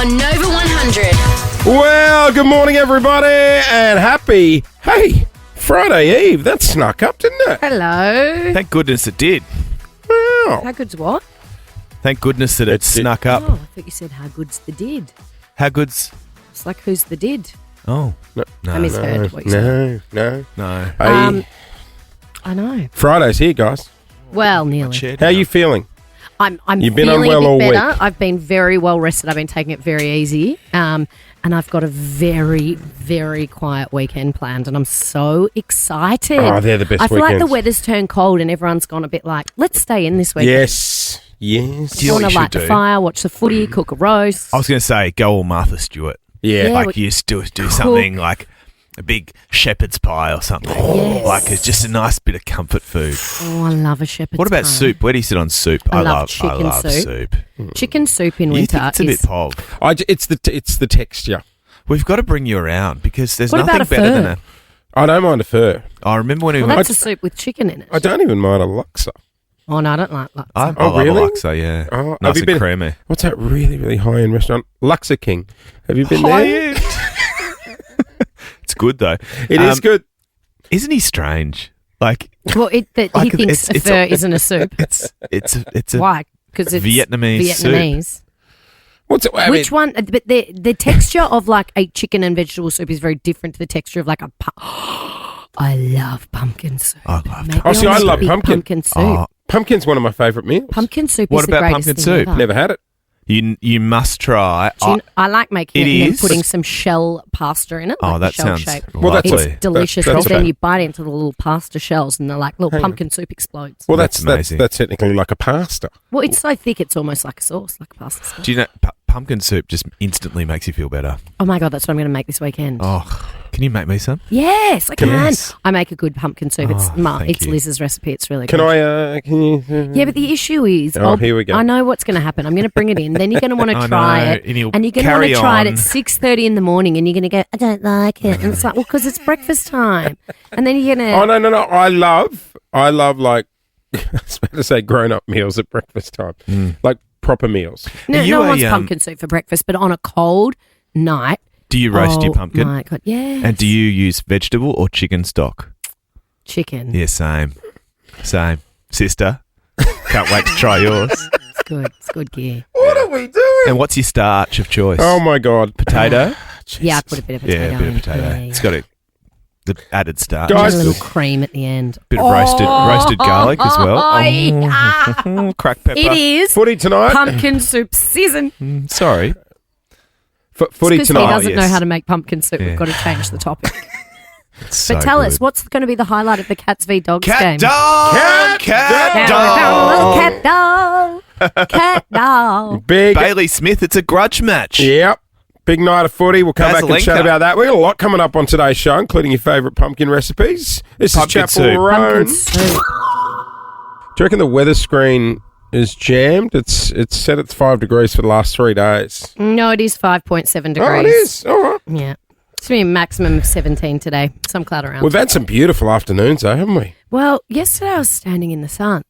on Nova 100. Well, good morning, everybody, and happy, Friday Eve. That snuck up, didn't it? Hello. Thank goodness it did. Wow. How good's what? Thank goodness that it snuck up. Oh, I thought you said how good's the did. How good's... It's like who's the did? Oh. No. I misheard what you said. No. No. I know. Friday's here, guys. Well, nearly. How are you feeling? I'm You've been feeling unwell a all bit better. week. I've been very well rested. I've been taking it very easy. And I've got a very, very quiet weekend planned, and I'm so excited. Oh, they're the best I feel like the weekends. weather's turned cold and everyone's gone a bit like, let's stay in this weekend. Yes. Do you know Want what to you light should the do? fire, watch the footy, cook a roast. I was going to say, go all Martha Stewart. Yeah. Yeah. Like you just do something like a big shepherd's pie or something. Yes. Like it's just a nice bit of comfort food. Oh, I love a shepherd's What about pie. soup? Where do you sit on soup? I love I chicken love soup. soup. Chicken soup in You winter think it's a bit pog? It's the texture. We've got to bring you around because there's What nothing about a better than pho? a... I don't mind a fur. I remember when we Well, went... that's a soup with chicken in it. I don't even mind a laksa. Oh, no, I don't like that. I Oh, love really? Alexa, yeah. Oh, have nice you and been- creamy. What's that really, really high-end restaurant? Luxor King. Have you been there? High-end. It's good though. It is good. Isn't he strange? Like Well, he thinks a fur isn't a soup. it's a Why? Because it's Vietnamese soup. Vietnamese. What's it? Which one? But the texture of like a chicken and vegetable soup is very different to the texture of like a. I love pumpkin soup. I love Maybe Oh, see, I'll I make love big pumpkin. soup. Oh, Pumpkin's one of my favourite meals. Pumpkin soup What is the about greatest pumpkin thing soup? ever. Never had it. you must try. I like making It it and then is? putting some shell pasta in it. Oh, like that shell sounds shape. Well, that's lovely. It's delicious That's because then okay. you bite into the little pasta shells and they're like little Hang on. pumpkin soup explodes. Well, That's amazing. That's technically like a pasta. Well, it's so thick it's almost like a sauce, like a pasta sauce. Do you know pumpkin soup just instantly makes you feel better? Oh my God, that's what I'm going to make this weekend. Oh, can you make me some? Yes, I can. Yes. I make a good pumpkin soup. Oh, thank It's you. Liz's recipe. It's really Can good. Can you? Yeah, but the issue is, Here we go. I know what's going to happen. I'm going to bring it in. Then you're going to want to I try know, it, and you'll you're going to want carry to try it on. at 6:30 in the morning, and you're going to go, I don't like it, and it's like, well, because it's breakfast time, and then you're going to. Oh no! I love like I was about to say grown-up meals at breakfast time, like proper meals. No, Are you no one a, wants pumpkin soup for breakfast, but on a cold night. Do you roast your pumpkin? Oh my God, yeah. And do you use vegetable or chicken stock? Chicken? Yeah, same. Sister, can't wait to try yours. It's good. It's good gear. What are we doing? And what's your starch of choice? Oh my God! Potato? Yeah, I put a bit of potato. Yeah, a bit of in. potato. Yeah, It's yeah. got the added starch. Guys- And a little cream at the end. Bit of roasted garlic as well. Oh, Cracked pepper. it is Footy tonight. pumpkin soup season. Sorry. Footy Because he tonight. doesn't know yes. how to make pumpkin soup. Yeah. We've got to change the topic. So But tell good. us, what's going to be the highlight of the Cats v Dogs game? Cat dog! Cat Dog, dog! cat dog, cat dog. Big. Bailey Smith, it's a grudge match. Yep. Big night of footy. We'll come back and Vaselinka. chat about that. We've got a lot coming up on today's show, including your favourite pumpkin recipes. This Pumpkin is Chapel soup. Roan. Pumpkin soup. Do you reckon the weather screen is jammed? It's set at 5 degrees for the last 3 days. No, it is 5.7 degrees. Oh, it is. All right. Yeah. It's going to be a maximum of 17 today. Some cloud around. We've had some beautiful afternoons, though, haven't we? Well, yesterday I was standing in the sun.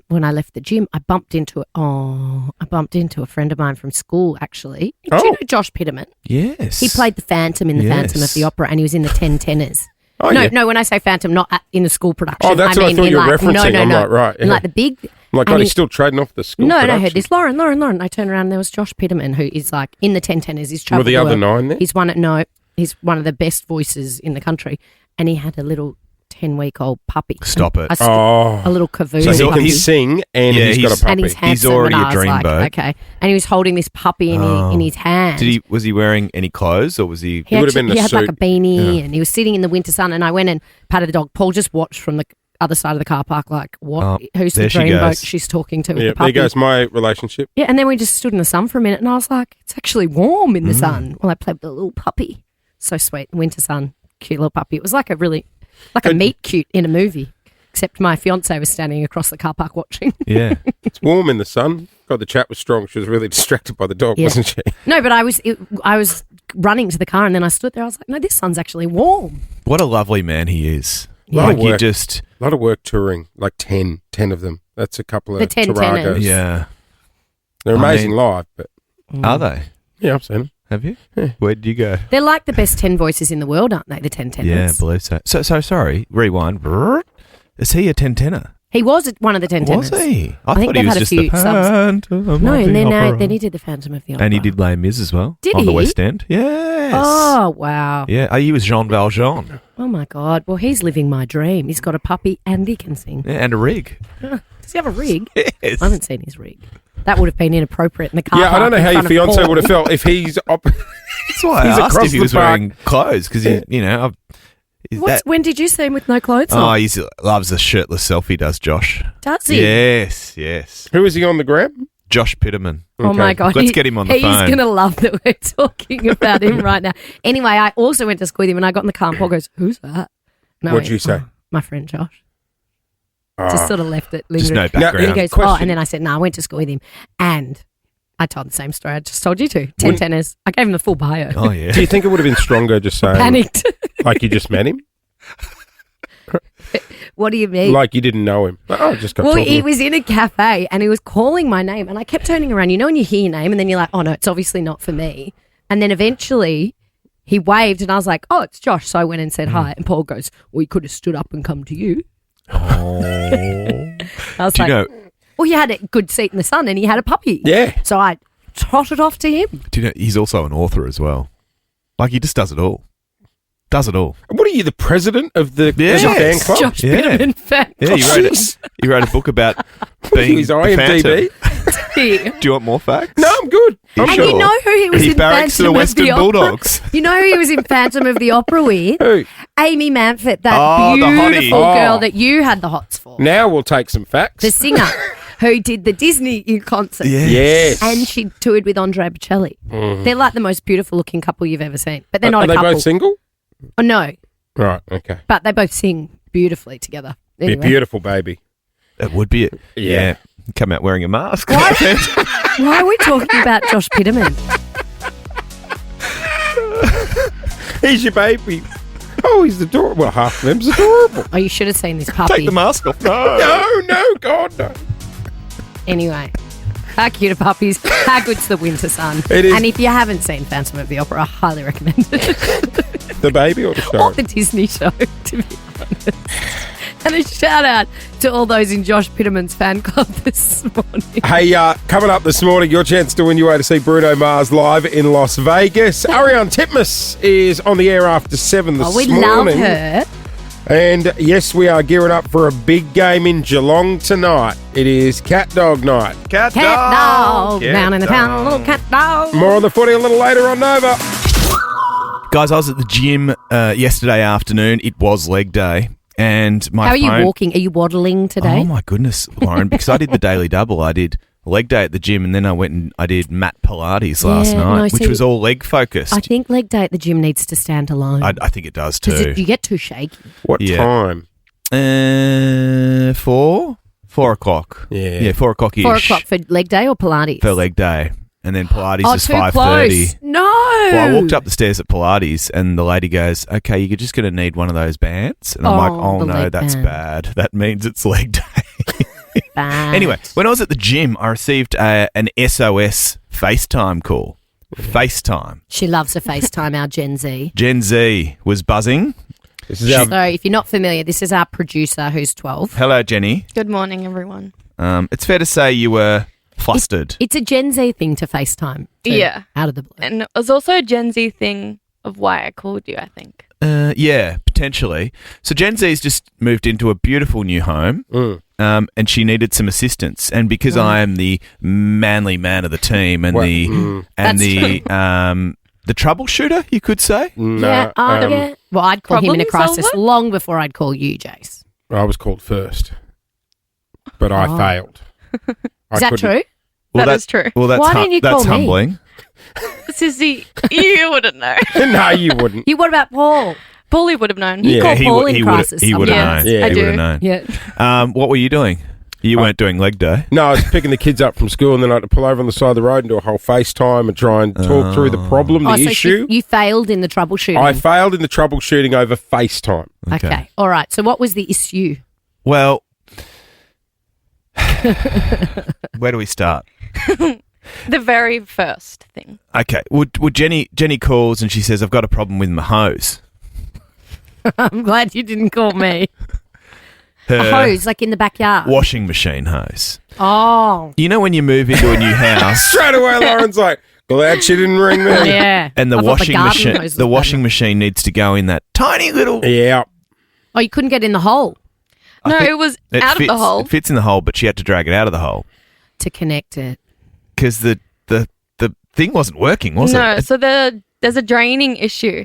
When I left the gym, I bumped into a friend of mine from school, actually. Do you Oh. know Josh Pitterman? Yes. He played the Phantom in the Phantom of the Opera, and he was in the 10 Tenors. Oh, no, yeah. no, when I say Phantom, not in the school production. Oh, that's what I thought in you were like, referencing. No, I'm no. like, right, In yeah. like the big... I'm like, and God, he- he's still trading off the school No, I production. heard this. Lauren. I turned around and there was Josh Pitterman, who is like in the 10 Tenors. He's Were the travelled other the world. 9 there? He's one of the best voices in the country. And he had a little 10-week-old puppy. Stop it. Oh. A little cavoodle So he puppy. can sing and Yeah, he's got a puppy. And he's handsome. already and a I was like, dreamboat. okay. And he was holding this puppy in his hand. Was he wearing any clothes or was he? He would have been in a had like suit. a beanie and he was sitting in the winter sun. And I went and patted the dog. Paul just watched from the other side of the car park like, what? Oh, Who's the there she dreamboat goes. she's talking to with Yeah, the puppy? there goes my relationship. Yeah, and then we just stood in the sun for a minute and I was like, it's actually warm in the sun. Well, I played with the little puppy. So sweet. Winter sun. Cute little puppy. It was like a meet cute in a movie. Except my fiance was standing across the car park watching. Yeah. It's warm in the sun. God, the chat was strong. She was really distracted by the dog, Yeah. wasn't she? No, but I was running to the car and then I stood there. I was like, no, this sun's actually warm. What a lovely man he is. Yeah. Like you Work. just, A lot of work touring, like 10 of them. That's a couple of The 10 Taragos. tenors. yeah. They're I amazing mean- live, but Are they? Yeah, I've seen them. Have you? Where did you go? They're like the best 10 voices in the world, aren't they? The 10 tenors. Yeah, I believe so. So sorry. Rewind. Brrr. Is he a 10 tenor? He was one of the 10 tenors. Was he? I think thought they've he was had a just few the subs. Phantom of No, the and Opera. then he did the Phantom of the Opera. And he did Les Mis as well. Did on the he? West End. Yes. Oh, wow. Yeah, he was Jean Valjean. Oh, my God. Well, he's living my dream. He's got a puppy and he can sing. Yeah, and a rig. Does he have a rig? Yes. I haven't seen his rig. That would have been inappropriate in the car Yeah, I park don't know in how your front of fiance Paul. would have felt if he's... That's why He's I asked across if he the was park. wearing clothes because When did you see him with no clothes on? Oh, he loves the shirtless selfie, does Josh? Does he? Yes. Who is he on the gram? Josh Pitterman. Oh, my God. Let's get him on the He's phone. going to love that we're talking about him right now. Anyway, I also went to school with him and I got in the car and Paul goes, who's that? And I What'd went, you say? "Oh, my friend Josh. Ah. Just sort of left it Just lingering. no Now, background. And he goes, Question. and then I said, no, I went to school with him. And I told the same story I just told you to. 10 Wouldn't- tenors. I gave him the full bio. Oh, yeah. Do you think it would have been stronger just saying... Panicked. Like you just met him? What do you mean? Like you didn't know him? Oh, just got Well, talking. he was in a cafe and he was calling my name and I kept turning around. You know when you hear your name and then you're like, oh, no, it's obviously not for me. And then eventually he waved and I was like, oh, it's Josh. So I went and said hi. And Paul goes, well, he could have stood up and come to you. Oh. I was Do you like, know? well, he had a good seat in the sun and he had a puppy. Yeah. So I trotted off to him. Do you know? He's also an author as well. Like he just does it all. Does it all. What are you, the president of the Yes. fan club? Jeff Yeah. Bitterman fan. Yeah, he wrote a book about being His the IMDb. Phantom. Do you want more facts? No, I'm good. I'm And sure. you know who he was He in barracks to the Phantom of Western the Opera? Bulldogs. You know who he was in Phantom of the Opera with? Who? Amy Manford, that Oh, the hottie. beautiful Oh. girl that you had the hots for. Now we'll take some facts. The singer who did the Disney concert. Yes. And she toured with Andre Bocelli. They're like the most beautiful looking couple you've ever seen. But they're not Are a they couple. both single? Oh, no, Right, okay. but they both sing beautifully together. Be a Anyway. beautiful baby. It would be it. Yeah. Come out wearing a mask. Why are we talking about Josh Pitterman? He's your baby. Oh, he's adorable. Well, half of them's adorable. Oh, you should have seen this puppy. Take the mask off. No. No, God, no. Anyway, how cute are puppies? How good's the winter sun? It is. And if you haven't seen Phantom of the Opera, I highly recommend it. The baby or the show? Or the Disney show, to be honest. And a shout out to all those in Josh Pitterman's fan club this morning. Hey, coming up this morning, your chance to win your way to see Bruno Mars live in Las Vegas. Ariane Titmus is on the air after 7 this Oh, we morning. love her. And yes, we are gearing up for a big game in Geelong tonight. It is Cat Dog Night. Cat Cat dog. Down in the town, a little cat dog. More on the footy a little later on Nova. Guys, I was at the gym yesterday afternoon. It was leg day. And my How are you phone- walking? Are you waddling today? Oh, my goodness, Lauren. Because I did the daily double. I did leg day at the gym and then I went and I did mat Pilates last Yeah, night, no, which see, was all leg focused. I think leg day at the gym needs to stand alone. I think it does Because too. you get too shaky. What Yeah. time? 4 o'clock. Yeah. 4 o'clock ish. 4 o'clock for leg day or Pilates? for leg day. And then Pilates Oh, is too 5:30. close. No. Well, I walked up the stairs at Pilates and the lady goes, okay, you're just going to need one of those bands. And I'm like, Oh, oh the no, leg that's band. bad. That means it's leg day. Bad. Anyway, when I was at the gym, I received an SOS FaceTime call. FaceTime. She loves a FaceTime, our Gen Z. Gen Z was buzzing. This is our So if you're not familiar, this is our producer who's 12. Hello, Jenny. Good morning, everyone. It's fair to say you were flustered. It's a Gen Z thing to FaceTime. too, Yeah. Out of the blue. And it was also a Gen Z thing of why I called you, I think. Yeah, potentially. So Gen Z's just moved into a beautiful new home. And she needed some assistance, and because I am the manly man of the team and Well, the That's troubleshooter, you could say. no, yeah, yeah. Well, I'd call him in a Problem crisis solver? long before I'd call you, Jace. I was called first, but I Oh. failed. Is that true? Well, That is true. Well, that's Why didn't you that's call me? humbling. Sissy, you wouldn't know. No, you wouldn't. You, what about Paul? Paulie would have known. You Yeah, call Paul would- in would- crisis he would have sometimes. known. Yeah, I he do. would have known. Yeah. What were you doing? You weren't doing leg day. No, I was picking the kids up from school, and then I had to pull over on the side of the road and do a whole FaceTime and try and talk through the problem, the Oh, so issue. you failed in the troubleshooting. I failed in the troubleshooting over FaceTime. Okay. All right. So what was the issue? Well, where do we start? The very first thing. Okay. Would Jenny calls and she says, I've got a problem with my hose. I'm glad you didn't call me. Her A hose, like in the backyard. washing machine hose. Oh. You know when you move into a new house Straight away, Lauren's like, glad she didn't ring me. Yeah. and the I thought washing garden machine hose was the washing better. machine needs to go in that tiny little Yeah. Oh, you couldn't get in the hole No, think it was it out fits, of the hole. It fits in the hole, but she had to drag it out of the hole to connect it. because the thing wasn't working, was No, it? so there's a draining issue.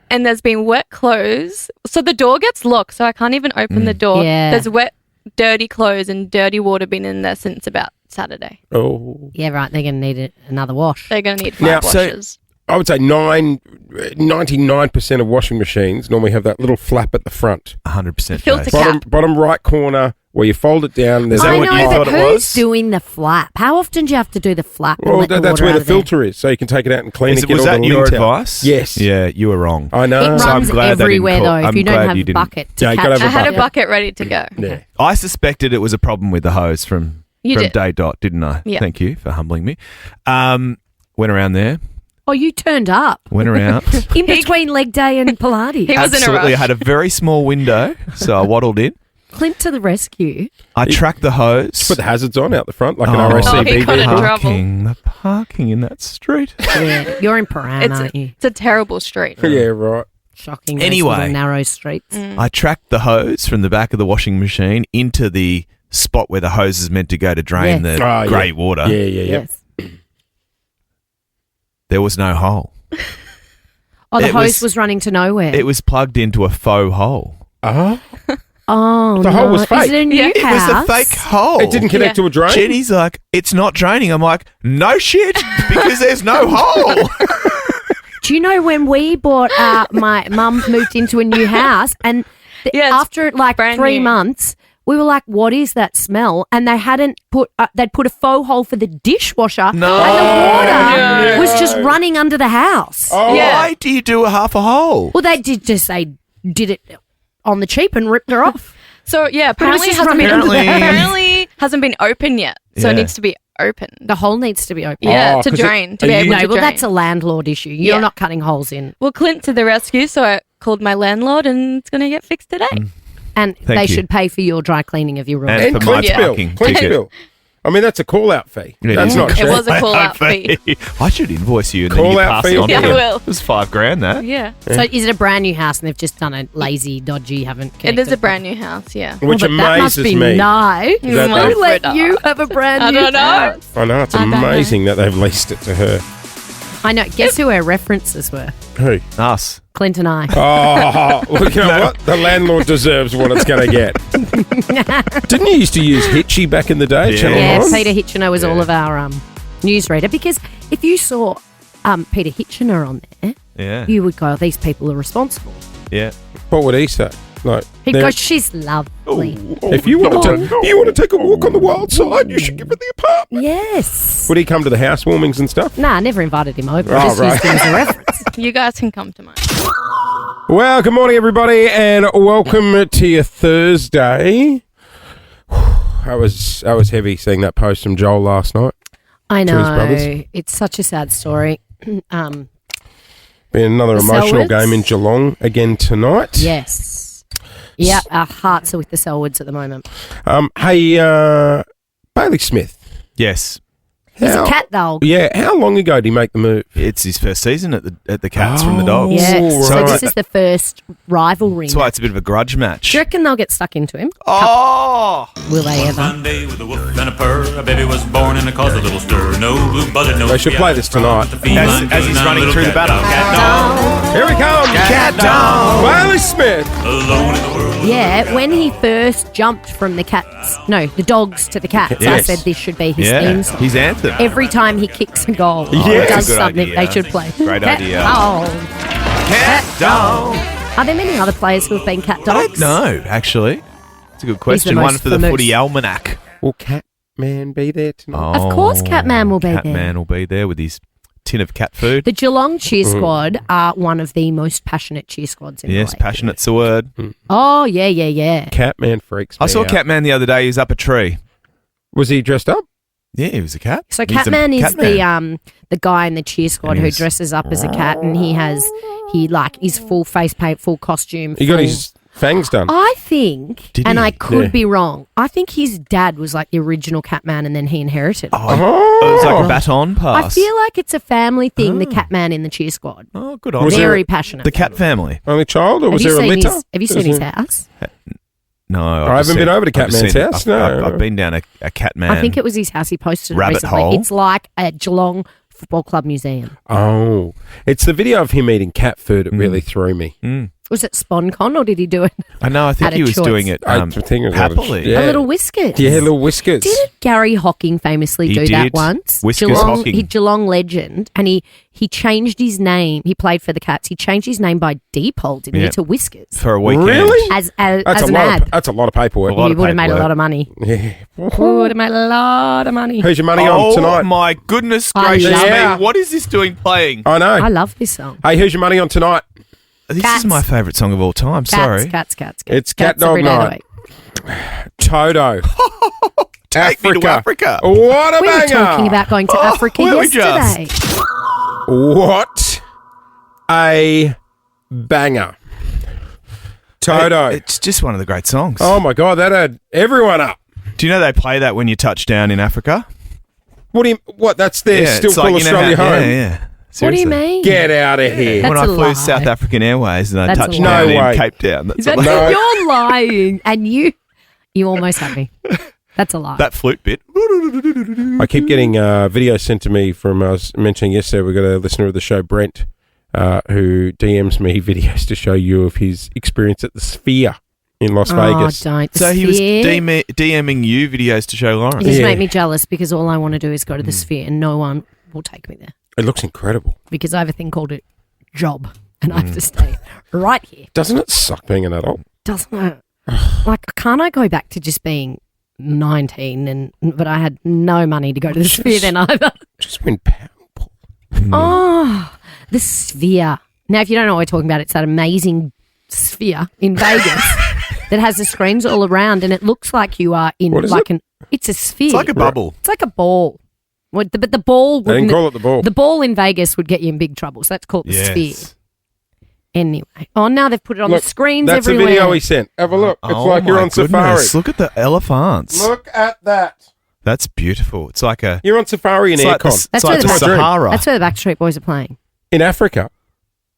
And there's been wet clothes. So the door gets locked, so I can't even open the door. Yeah. There's wet, dirty clothes and dirty water been in there since about Saturday. Oh. Yeah, right. They're going to need another wash. They're going to need Now, 5 so- washes. I would say 99% of washing machines normally have that little flap at the front. 100%. Filter Jase. cap. Bottom right corner where you fold it down. And there's that I what know, you but thought it who's was? doing the flap? How often do you have to do the flap? and Well, let the that's water where out the of there? filter is, so you can take it out and clean it. Get Was all that the your lint out. advice? Yes. Yeah, you were wrong. I know. It So I'm runs glad they didn't everywhere, call- though, if I'm you don't glad have you a didn't. bucket to Yeah, you catch gotta have I a it. had a bucket. bucket ready to go. Yeah. I suspected it was a problem with the hose from You did. Day Dot, didn't I? Yeah. Thank you for humbling me. Went around there. Oh, you turned up Went around. in between leg day and Pilates. He was in a Absolutely. I rush. had a very small window, so I waddled in. Clint to the rescue. I tracked the hose. Put the hazards on out the front like an Oh, RACB he got in vehicle. trouble. the parking in that street. Yeah, you're in Paran, aren't you? It's a terrible street. Yeah, right. Shocking. Anyway. Those little narrow streets. I tracked the hose from the back of the washing machine into the spot where the hose is meant to go to drain Yes. the Oh, grey yeah. water. Yeah, yeah, yeah. Yes. There was no hole. Oh, the It hose was- was running to nowhere. It was plugged into a faux hole. Ah, oh, The hole was no. fake. Is it a new Yeah. It was a house? fake hole. it didn't connect Yeah. to a drain. Jenny's like, it's not draining. I'm like, no shit, because there's no hole. Do you know when we bought, my mum moved into a new house and Yeah, it's after like brand 3 new. months, we were like, what is that smell? And they hadn't put, they'd put a faux hole for the dishwasher No. and the water no. was just running under the house. Oh, Yeah. Why do you do a half a hole? Well, they did did it on the cheap and ripped her off. So yeah, But it was apparently just hasn't been running- apparently hasn't been open yet. So Yeah. it needs to be opened. The hole needs to be open. Yeah, Oh, to 'cause drain, to are be you- able No, to well, drain. that's a landlord issue. You're Yeah. not cutting holes in. Well, Clint to the rescue, so I called my landlord and it's going to get fixed today. And Thank they you. should pay for your dry cleaning of your room. And And for my Clint's bill. parking Clint's ticket. bill. I mean, that's a call-out fee. It That's is. not It cheap. was a call-out fee. I should invoice you and Call then you out pass fee. it on. Yeah, to I them. will. It was $5,000 that. Yeah. So is it a brand new house and they've just done a lazy, dodgy, haven't It connected is a brand new house, yeah. Which Well, but that must amazes be me. nice. Is that Who the- let you have a brand I new don't know. house? I know, it's I don't know. amazing that they've leased it to her. I know. Guess who our references were? Who? Us. Clint and I. Oh, well, you know what? The landlord deserves what it's going to get. Didn't you used to use Hitchy back in the day? Yeah. Channel Yeah, 9? Peter Hitchener was all of our newsreader because if you saw Peter Hitchener on there, Yeah. you would go, oh, these people are responsible. Yeah. What would he say? Like, He'd there- go, she's lovely. if you want to take a walk on the wild side, you should give her the apartment. Yes. Would he come to the housewarmings and stuff? Nah, I never invited him over. Oh, I just right. used him as a reference. You guys can come to mine. Well, good morning, everybody, and welcome to your Thursday. I was heavy seeing that post from Joel last night. I To his brothers. know. It's such a sad story. Been another The emotional Selwoods? game in Geelong again tonight. Yes. Yeah, our hearts are with the Selwoods at the moment. Hey, Bailey Smith. Yes. He's How- a cat dog. Yeah, how long ago did he make the move? It's his first season at the Cats from the Dogs. Yes. So right. this is the first rivalry. That's why it's a bit of a grudge match. Do you reckon they'll get stuck into him? Oh! Will they ever? Sunday with a woof and a purr, a baby was born and it caused a little stir. No blue buzzard, no. They should play this tonight. As he's running through the battle. Here he comes! Cat dog! Bailey Smith! Alone in the world. Yeah, when he first jumped from the the dogs to the cats, I Yes. said this should be his Yeah. theme song. His anthem. Every time he kicks a goal, Yeah. or That's does a good something, idea. they should play. Great Cat idea. dog. Cat dog! Are there many other players who have been cat I dogs? don't know, actually. It's a good the question. most One for the famous. footy almanac. Will Catman be there tonight? Of course Catman will be there. Catman will be there with his tin of cat food. The Geelong cheer squad are one of the most passionate cheer squads in Yes, the league. passionate's the word. Oh, yeah. Catman freaks me I saw out. Catman the other day. He was up a tree. Was he dressed up? Yeah, he was a cat. So He's a Catman is Catman. the guy in the cheer squad And who he's- dresses up as a cat, and he like his full face paint, full costume. He got full- his fangs done. I think, Did and he? I could Yeah. be wrong. I think his dad was like the original Catman, and then he inherited. It. Oh, it was like a baton pass. I feel like it's a family thing. The Catman in the cheer squad, Oh, good on Was you. there- very passionate. The cat family. Only child, or Have was you there a seen litter? his? Have you seen his house? No, I haven't been over to I've just Catman's seen- house, I've no. been down a Catman. I think it was his house. He posted it Rabbit recently. hole? It's like a Geelong Football Club museum. Oh, it's the video of him eating cat food that really threw me. Was it SponCon or did he do it? I know. I think Had a he was choice. doing it I think it was happily. Yeah. A little whiskers. Yeah, little whiskers. Didn't Gary Hocking famously He do that did. once? Whiskers Geelong, Hocking. He Geelong legend, and he changed his name. He played for the Cats. He changed his name by default, didn't Yeah. he, to Whiskers For a weekend. Really? as That's an a lot. ad. That's a lot of paperwork. A lot He of would have made a paperwork. lot of money. Yeah. Would have made a lot of money. Who's your money Oh on tonight? my goodness I gracious love it. me! What is this doing playing? I know. I love this song. Hey, who's your money on tonight? This Cats. is my favourite song of all time. Cats, Sorry. cats. It's Cat Cats every Dog day of the Night. week. Toto. Take me to Africa. What a We were banger. talking about going to Africa were we yesterday. What a banger. Toto. It's just one of the great songs. Oh my God, that had everyone up. Do you know they play that when you touch down in Africa? What, that's their still it's call like, you know Australia how- home? Yeah. What do you Seriously. mean? Get out of here. That's When I a flew lie. South African Airways and I That's a touched lie. down No way. in Cape Town, that's a That's lie. No. You're lying, and you almost had me. That's a lie. That flute bit. I keep getting videos sent to me from, I was mentioning yesterday, we've got a listener of the show, Brent, who DMs me videos to show you of his experience at the Sphere in Las Vegas. Oh, don't. So he was Sphere. DMing you videos to show Lauren. You just Yeah. make me jealous because all I want to do is go to the Sphere, and no one will take me there It looks incredible. because I have a thing called a job, and I have to stay right here. Doesn't it suck being an adult? Doesn't it? Like, can't I go back to just being 19 but I had no money to go to the Sphere then either. Just win Powerball. Oh, the Sphere. Now, if you don't know what we're talking about, it's that amazing Sphere in Vegas that has the screens all around, and it looks like you are in What is like it's a sphere. It's like a bubble. It's like a ball. But the ball They didn't wouldn't. call it the ball. The ball in Vegas would get you in big trouble, so that's called the Sphere. Yes. Anyway, oh, now they've put it on Look, the screens that's everywhere. the video he sent. Have a look. It's Oh like you're my on goodness. safari. Look at the elephants. Look at that. That's beautiful. It's like a. You're on safari in It's like the, aircon. it's That's like where the the- Sahara That's where the Backstreet Boys are playing. In Africa.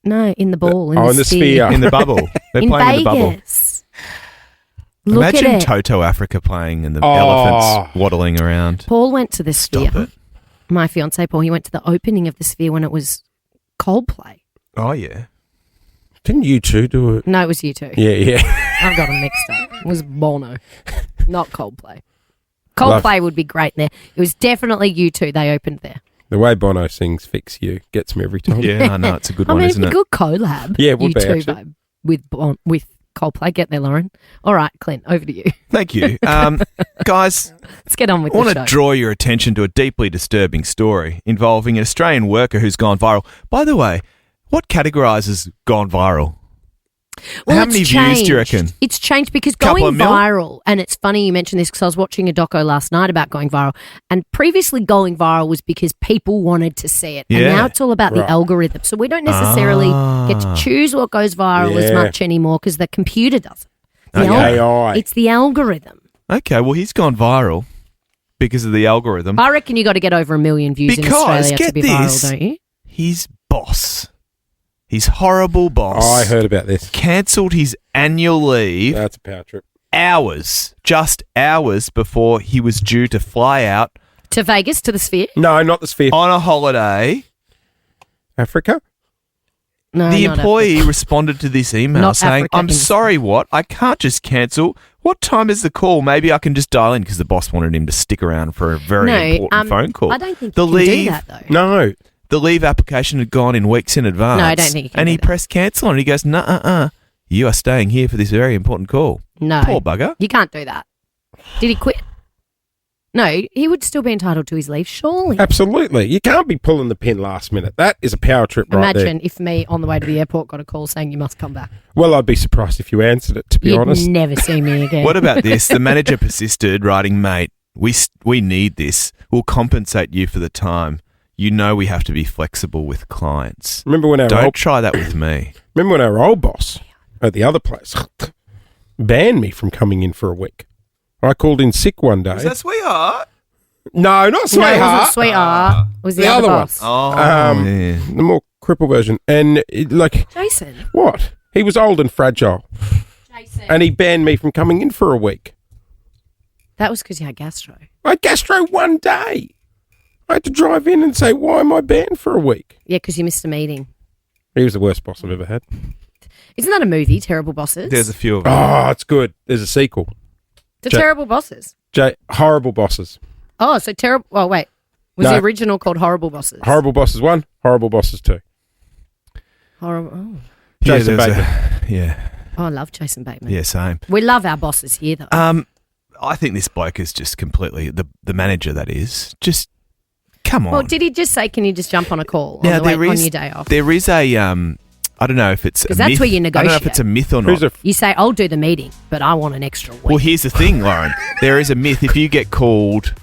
No, in the ball. In Oh, the in the sphere. sphere. in the bubble. They're in playing in the bubble. Vegas. Look Imagine at it. Toto Africa playing and the Oh. elephants waddling around. Paul went to the Sphere. Stop it. My fiance Paul, he went to the opening of the Sphere when it was Coldplay. Oh, yeah. Didn't you two do it? No, it was you two. Yeah, yeah. I've got them mixed up. It was Bono, not Coldplay. Love- Coldplay would be great there. It was definitely you two. They opened there. The way Bono sings "Fix You" gets me every time. Yeah, I know. It's a good I one, mean, isn't it's a it? good collab. Yeah, it would you be, two actually. babe, with Coldplay. Get there, Lauren. All right, Clint, over to you. Thank you. Guys, Let's get on with I want the to show. draw your attention to a deeply disturbing story involving an Australian worker who's gone viral. By the way, what categorises gone viral? How it's many views do you changed. reckon? It's changed because Couple going of mil? viral, and it's funny you mentioned this because I was watching a doco last night about going viral, and previously going viral was because people wanted to see it, and Yeah. now it's all about the Right. algorithm. So we don't necessarily get to choose what goes viral as Yeah. much anymore because the computer does it. The Okay. AI. It's the algorithm. Okay, well, he's gone viral because of the algorithm. I reckon you got to get over 1 million views in Because, Australia to get be this, viral, don't you? His boss, his horrible boss, I heard about this. cancelled his annual leave That's a power trip. just hours before he was due to fly out To Vegas, to the Sphere? No, not the Sphere. on a holiday. Africa. No, The not employee Africa. responded to this email Not saying, Africa, I'm in- sorry, what? I can't just cancel. What time is the call? Maybe I can just dial in because the boss wanted him to stick around for a very important phone call. I don't think the you can leave, do that though. No. The leave application had gone in weeks in advance. No, I don't think you can And do he that. pressed cancel and he goes, nah, you are staying here for this very important call. No. Poor bugger. You can't do that. Did he quit? No, he would still be entitled to his leave, surely. Absolutely. You can't be pulling the pin last minute. That is a power trip right Imagine there. if me on the way to the airport got a call saying you must come back. Well, I'd be surprised if you answered it, to be You'd honest. never see me again. What about this? The manager persisted, writing, mate, We need this. We'll compensate you for the time. You know we have to be flexible with clients. Remember when Don't try that with me. Remember when our old boss at the other place banned me from coming in for a week? I called in sick one day. Is that sweetheart? No, not No, it sweetheart. wasn't sweetheart. It was the, other boss. Oh, yeah. The more crippled version. And Jason. what? He was old and fragile, Jason. and he banned me from coming in for a week. That was because you had gastro. I had gastro one day. I had to drive in and say, why am I banned for a week? Yeah, because you missed a meeting. He was the worst boss I've ever had. Isn't that a movie, Terrible Bosses? There's a few of them. Oh, it's good. There's a sequel. The Terrible Bosses. Horrible Bosses. Oh, so terrible. Oh, wait. Was No. the original called Horrible Bosses? Horrible Bosses 1, Horrible Bosses 2. Horrible. Oh. Jason Bateman. Yeah. Oh, I love Jason Bateman. Yeah, same. We love our bosses here, though. I think this bloke is just completely, the manager that is, just, come on. Well, did he just say, can you just jump on a call Now, on, the way, there on is- your day off? There is a, I don't know if it's a 'Cause that's myth. where you I don't know if negotiate. it's a myth or not. Who's a You say, I'll do the meeting, but I want an extra week. Well, here's the thing, Lauren. There is a myth. If you get called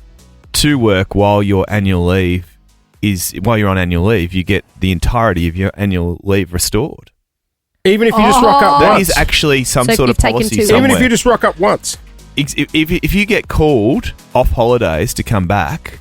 to work while you're on annual leave, you get the entirety of your annual leave restored. even if you just rock up Oh. That once? is actually some So if sort of you've taken policy 2 weeks. somewhere. Even if you just rock up once. If you get called off holidays to come back,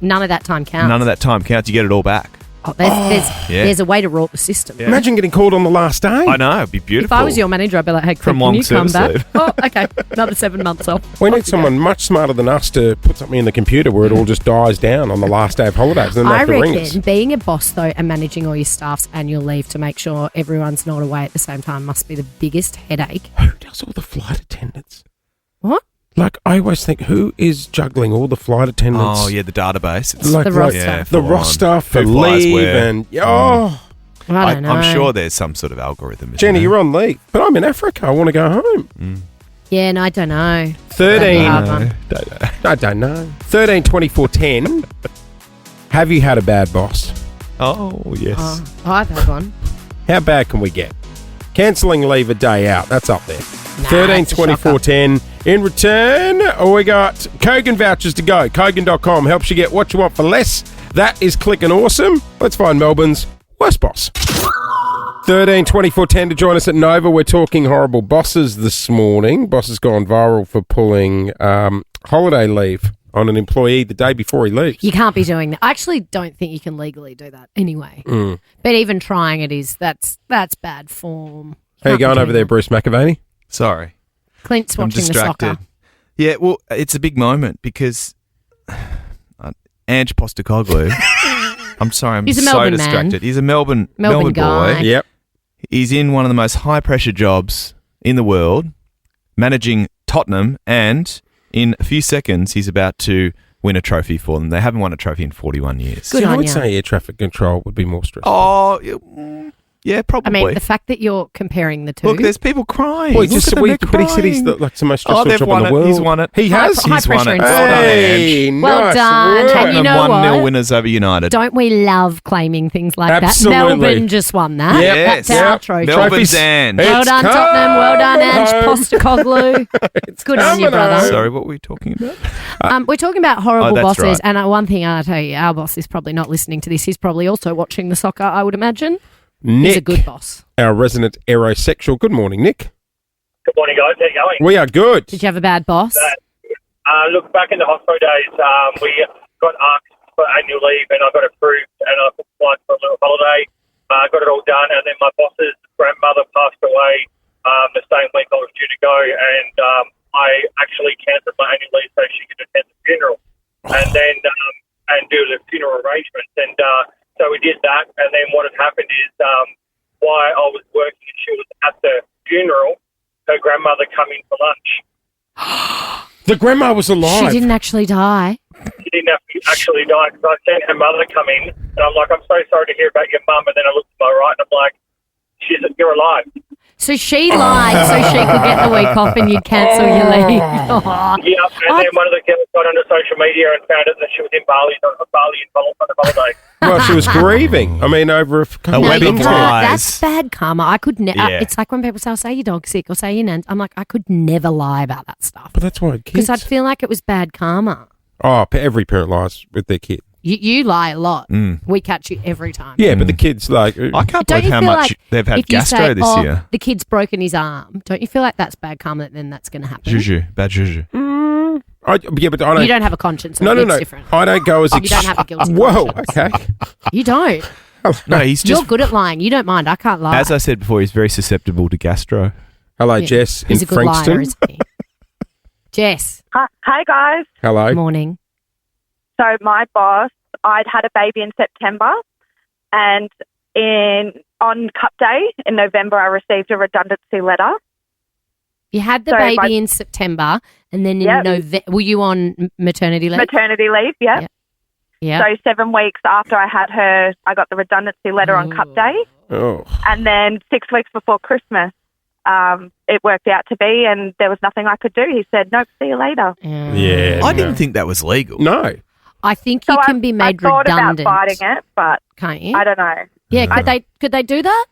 None of that time counts. none of that time counts. You get it all back. Oh, there's a way to rort the system. Yeah. Imagine getting called on the last day. I know. It'd be beautiful. If I was your manager, I'd be like, hey, From Clint, long can you come service back? leave. Oh, okay. Another 7 months off. We Off need you someone much smarter than us to put something in the computer where it all just dies down on the last day of holidays. Then they I have to ring us. reckon being a boss, though, and managing all your staff's annual leave to make sure everyone's not away at the same time must be the biggest headache. Who does all the flight attendants? What? Like, I always think, who is juggling all the flight attendants? Oh, yeah, the database. It's Like, The like roster. Yeah, the full on. roster for Who flies leave where. and I don't know. I'm sure there's some sort of algorithm. isn't Jenny, there? you're on leave, but I'm in Africa. I want to go home. Yeah, no, I don't know. 13. Hard one. I don't know. 13, 24, 10. Have you had a bad boss? Oh, yes. Oh, I've had one. How bad can we get? Cancelling leave a day out. That's up there. 13, it's a 24, 10. In return, we got Kogan vouchers to go. Kogan.com helps you get what you want for less. That is clicking awesome. Let's find Melbourne's worst boss. 13, 24, 10 to join us at Nova. We're talking horrible bosses this morning. Boss has gone viral for pulling holiday leave on an employee the day before he leaves. You can't be doing that. I actually don't think you can legally do that anyway. But even trying it that's bad form. How you Can't be going doing over there, that. Bruce McAvaney? Sorry. Clint's I'm watching the distracted. soccer. Yeah, well, it's a big moment because Ange Postecoglou. I'm sorry, I'm He's a so Melbourne man. distracted. He's a Melbourne guy. boy. Yep. He's in one of the most high pressure jobs in the world, managing Tottenham, and in a few seconds he's about to win a trophy for them. They haven't won a trophy in 41 years. Good See, I on would ya. say air traffic control would be more stressful. Oh, yeah, I probably. mean, the fact that you're comparing the two. Look, there's people crying. Well, Look at them, they're but he said he's crying. like the most Oh, stressful they've job won in the it. world. He's won it. He has. High He's won pressure it. in Well done, Hey, Ange. Well nice done. work. And you know Tottenham 1-0 what? winners over United. Don't we love claiming things like Absolutely. that? Melbourne just won that. Yep. Yes. That's our Yep. trophy. Melbourne's Trophies. Ange. It's Well done, Tottenham. Well done, Ange coming home. Postecoglou. Good on you, coming brother. home. Sorry, what were we talking about? We're talking about horrible that's bosses, right. and one thing I'll tell you, our boss is probably not listening to this. He's probably also watching the soccer, I would imagine. He's a Nick, good boss. our resident aerosexual. Good morning, Nick. Good morning, guys. How you going? We are good. Did you have a bad boss? Look, back in the hospital days, we got asked for annual leave, and I got approved, and I booked flights for a little holiday. Got it all done, and then my boss's grandmother passed away the same week I was due to go, and I actually cancelled my annual leave so she could attend the funeral, and then and do the funeral arrangements. And so we did that, and then what had happened is while I was working and she was at the funeral, her grandmother come in for lunch. The grandma was alive. She didn't actually die. She didn't actually die because I seen her mother come in, and I'm like, I'm so sorry to hear about your mum. And then I looked to my right, and I'm like, you're alive. So she lied so she could get the week off and you'd cancel your leave. Oh. Yeah, and then one of the girls got onto social media and found out that she was in Bali on the holiday. Well, she was grieving. I mean, over a couple web of of things. lies. That's bad karma. I could never. Yeah. It's like when people say your dog's sick or say your nan's. I'm like, I could never lie about that stuff But that's why kids. because I'd feel like it was bad karma. Oh, every parent lies with their kid. You lie a lot. We catch you every time. Yeah, but the kids like. I can't Don't believe you how feel much like they've had if you gastro say, this year. The kid's broken his arm. Don't you feel like that's bad karma? Then that's going to happen. Juju, bad juju. Yeah, but I don't. You don't have a conscience. No, It's different. I don't go as. You don't have a guilty Whoa. conscience. Okay. You don't. No, he's You're just. good at lying. You don't mind. I can't lie. As I said before, he's very susceptible to gastro. Hello, Yeah. Jess in He's a good Frankston. liar, isn't he? Jess, Hi guys. Hello. morning. So my boss, I'd had a baby in September, and on Cup Day in November, I received a redundancy letter. You had the Sorry, baby in September, and then in Yep. November, were you on maternity leave? Maternity leave, yeah. Yeah. So 7 weeks after I had her, I got the redundancy letter on Cup Day, Oh. and then 6 weeks before Christmas, it worked out to be, and there was nothing I could do. He said, "Nope, see you later." Yeah. I no. didn't think that was legal. No. I think So you can be made I thought redundant. about fighting it, but Can't you? I don't know. Yeah. Could they do that?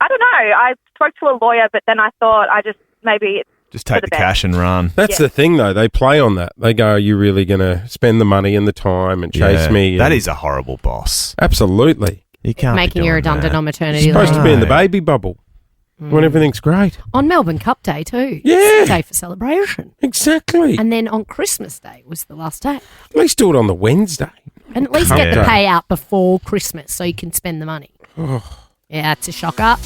I don't know. I spoke to a lawyer, but then I thought maybe Just take For the the cash and run. That's Yeah. the thing, though. They play on that. They go, "Are you really going to spend the money and the time and chase Yeah, me?" That And- is a horrible boss. absolutely. You can't be Making you doing redundant that. on You're maternity supposed leave. to be in the No. baby bubble when everything's great. On Melbourne Cup Day too. Yeah. It's a day for celebration. Exactly. And then on Christmas Day was the last day. At least do it on the Wednesday. And at least Cup get the Day. payout before Christmas so you can spend the money. Yeah, it's a shocker.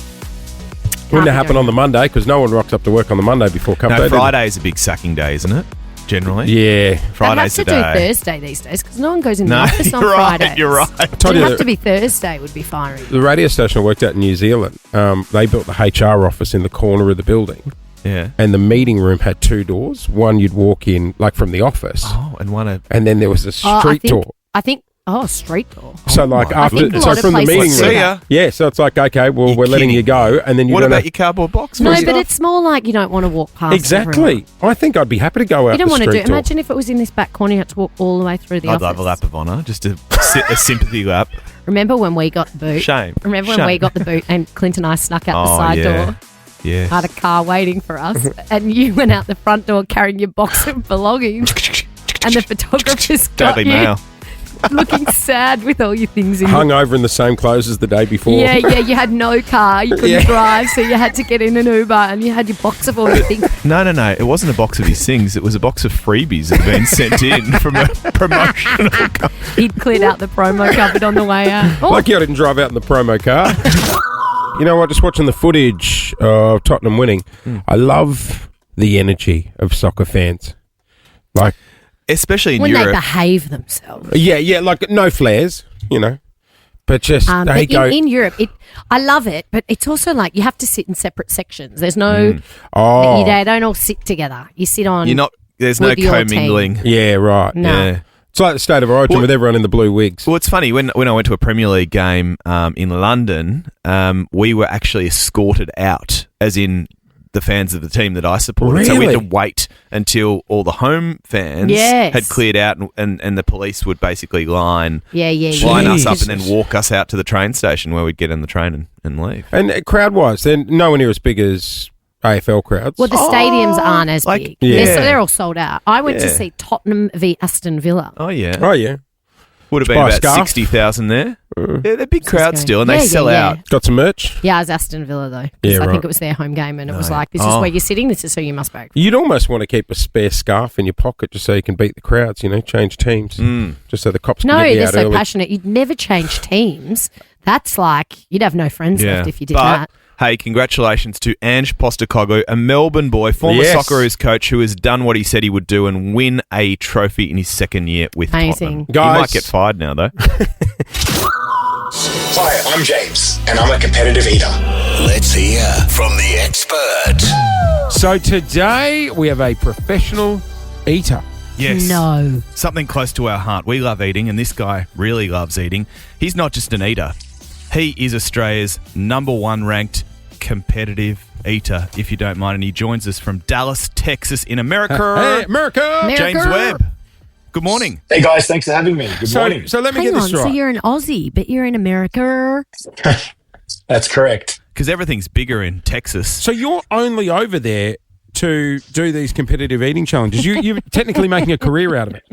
Wouldn't it happen on the Monday? Because no one rocks up to work on the Monday before Cup Day. No, do they? Friday is a big sacking day, isn't it? Generally. Yeah. They'd Friday's have the to day. do Thursday these days because no one goes in the No, office on you're right. Fridays. You're right. I told It'd you have to that be Thursday would be fiery. the radio station I worked at in New Zealand, they built the HR office in the corner of the building, Yeah. and the meeting room had two doors. One you'd walk in, like from the office, Oh, and one of and then there was a street door. I think street door. So like my after, think a so lot of from the places meeting do room, that. yeah. So it's like, okay, well, You're we're letting you kidding go, and then you what don't about have- your cardboard box? No, for but stuff? it's more like you don't want to walk past. everyone. exactly. I think I'd be happy to go out You don't the want to do. street door. Imagine if it was in this back corner, you had to walk all the way through the I'd office. love a lap of honour, just a sympathy lap. Remember when we got the boot? Shame. Remember when Shame. we got the boot and Clint and I snuck out the Oh, side yeah. door? Yeah. Had a car waiting for us, and you went out the front door carrying your box of belongings, and the photographers got Daily you Mail. looking sad with all your things in. Hung over in the same clothes as the day before. Yeah, you had no car, you couldn't Yeah. drive, so you had to get in an Uber, and you had your box of all your things. No. It wasn't a box of his things. It was a box of freebies that had been sent in from a promotional company. He'd cleared out the promo cupboard on the way out. Oh, Lucky I didn't drive out in the promo car. You know what? Just watching the footage of Tottenham winning, I love the energy of soccer fans. Like, Especially in when they Europe. behave themselves. yeah, like no flares, you know, but just But they go. in Europe, I love it, but it's also like you have to sit in separate sections. There's no, oh, they don't all sit together. You sit on. You're not. There's no with your commingling. yeah, right. No. Yeah. It's like the state of origin Well- with everyone in the blue wigs. Well, it's funny when I went to a Premier League game in London, we were actually escorted out, as in the fans of the team that I supported. So we had to Really? wait until all the home fans Yes. had cleared out, and the police would basically line Yeah. us up Jesus. and then walk us out to the train station where we'd get in the train and leave. And crowd-wise, they're nowhere near as big as AFL crowds. Well, the stadiums aren't as like- big. Yeah. They're all sold out. I went to Yeah. see Tottenham v Aston Villa. Oh yeah, oh yeah, would have Buy been a about scarf? 60,000 there. Yeah, they're big crowds still, and Yeah, they yeah, sell yeah. out. got some merch. Yeah, it was Aston Villa though. 'Cause Yeah, I right. think it was their home game, and it was No. like, this is Oh. where you're sitting. This is who you must back. You'd almost want to keep a spare scarf in your pocket just so you can beat the crowds. You know, change teams, just so the cops No, can get you they're out so early. passionate. You'd never change teams. That's like you'd have no friends left if you did but, that. Hey, congratulations to Ange Postecoglou, a Melbourne boy, former Yes. Socceroos coach who has done what he said he would do and win a trophy in his second year with Amazing. Tottenham. Guys. He might get fired now, though. Hi, I'm James, and I'm a competitive eater. Let's hear from the expert. So today we have a professional eater. Yes. No. Something close to our heart. We love eating, and this guy really loves eating. He's not just an eater. He is Australia's #1 ranked competitive eater, if you don't mind. And he joins us from Dallas, Texas in America. Hey, America! James Webb. Good morning. Hey guys, thanks for having me. Good morning. So let me Hang get on, this right. so you're an Aussie, but you're in America. That's correct. Because everything's bigger in Texas. So you're only over there to do these competitive eating challenges. You're technically making a career out of it.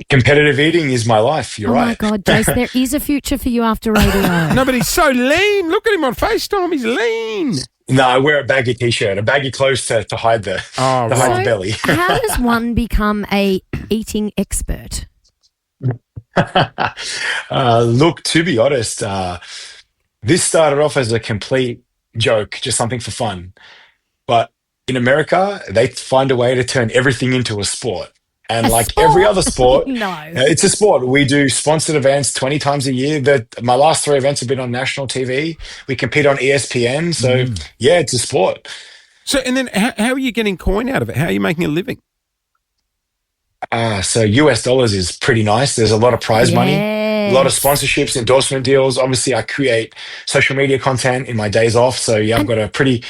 Competitive eating is my life. You're Oh right. my God, Jace, there is a future for you after radio. No, but he's so lean. Look at him on FaceTime. He's lean. No, I wear a baggy t-shirt, a baggy clothes to hide the Oh, hide right. the belly. How does one become a eating expert? Look, to be honest, this started off as a complete joke, just something for fun. But in America, they find a way to turn everything into a sport. And A like sport? every other sport, No. it's a sport. We do sponsored events 20 times a year. My last 3 events have been on national TV. We compete on ESPN. So, yeah, it's a sport. So, and then how are you getting coin out of it? How are you making a living? So US dollars is pretty nice. There's a lot of prize money, a lot of sponsorships, endorsement deals. Obviously, I create social media content in my days off. So yeah, I've got a pretty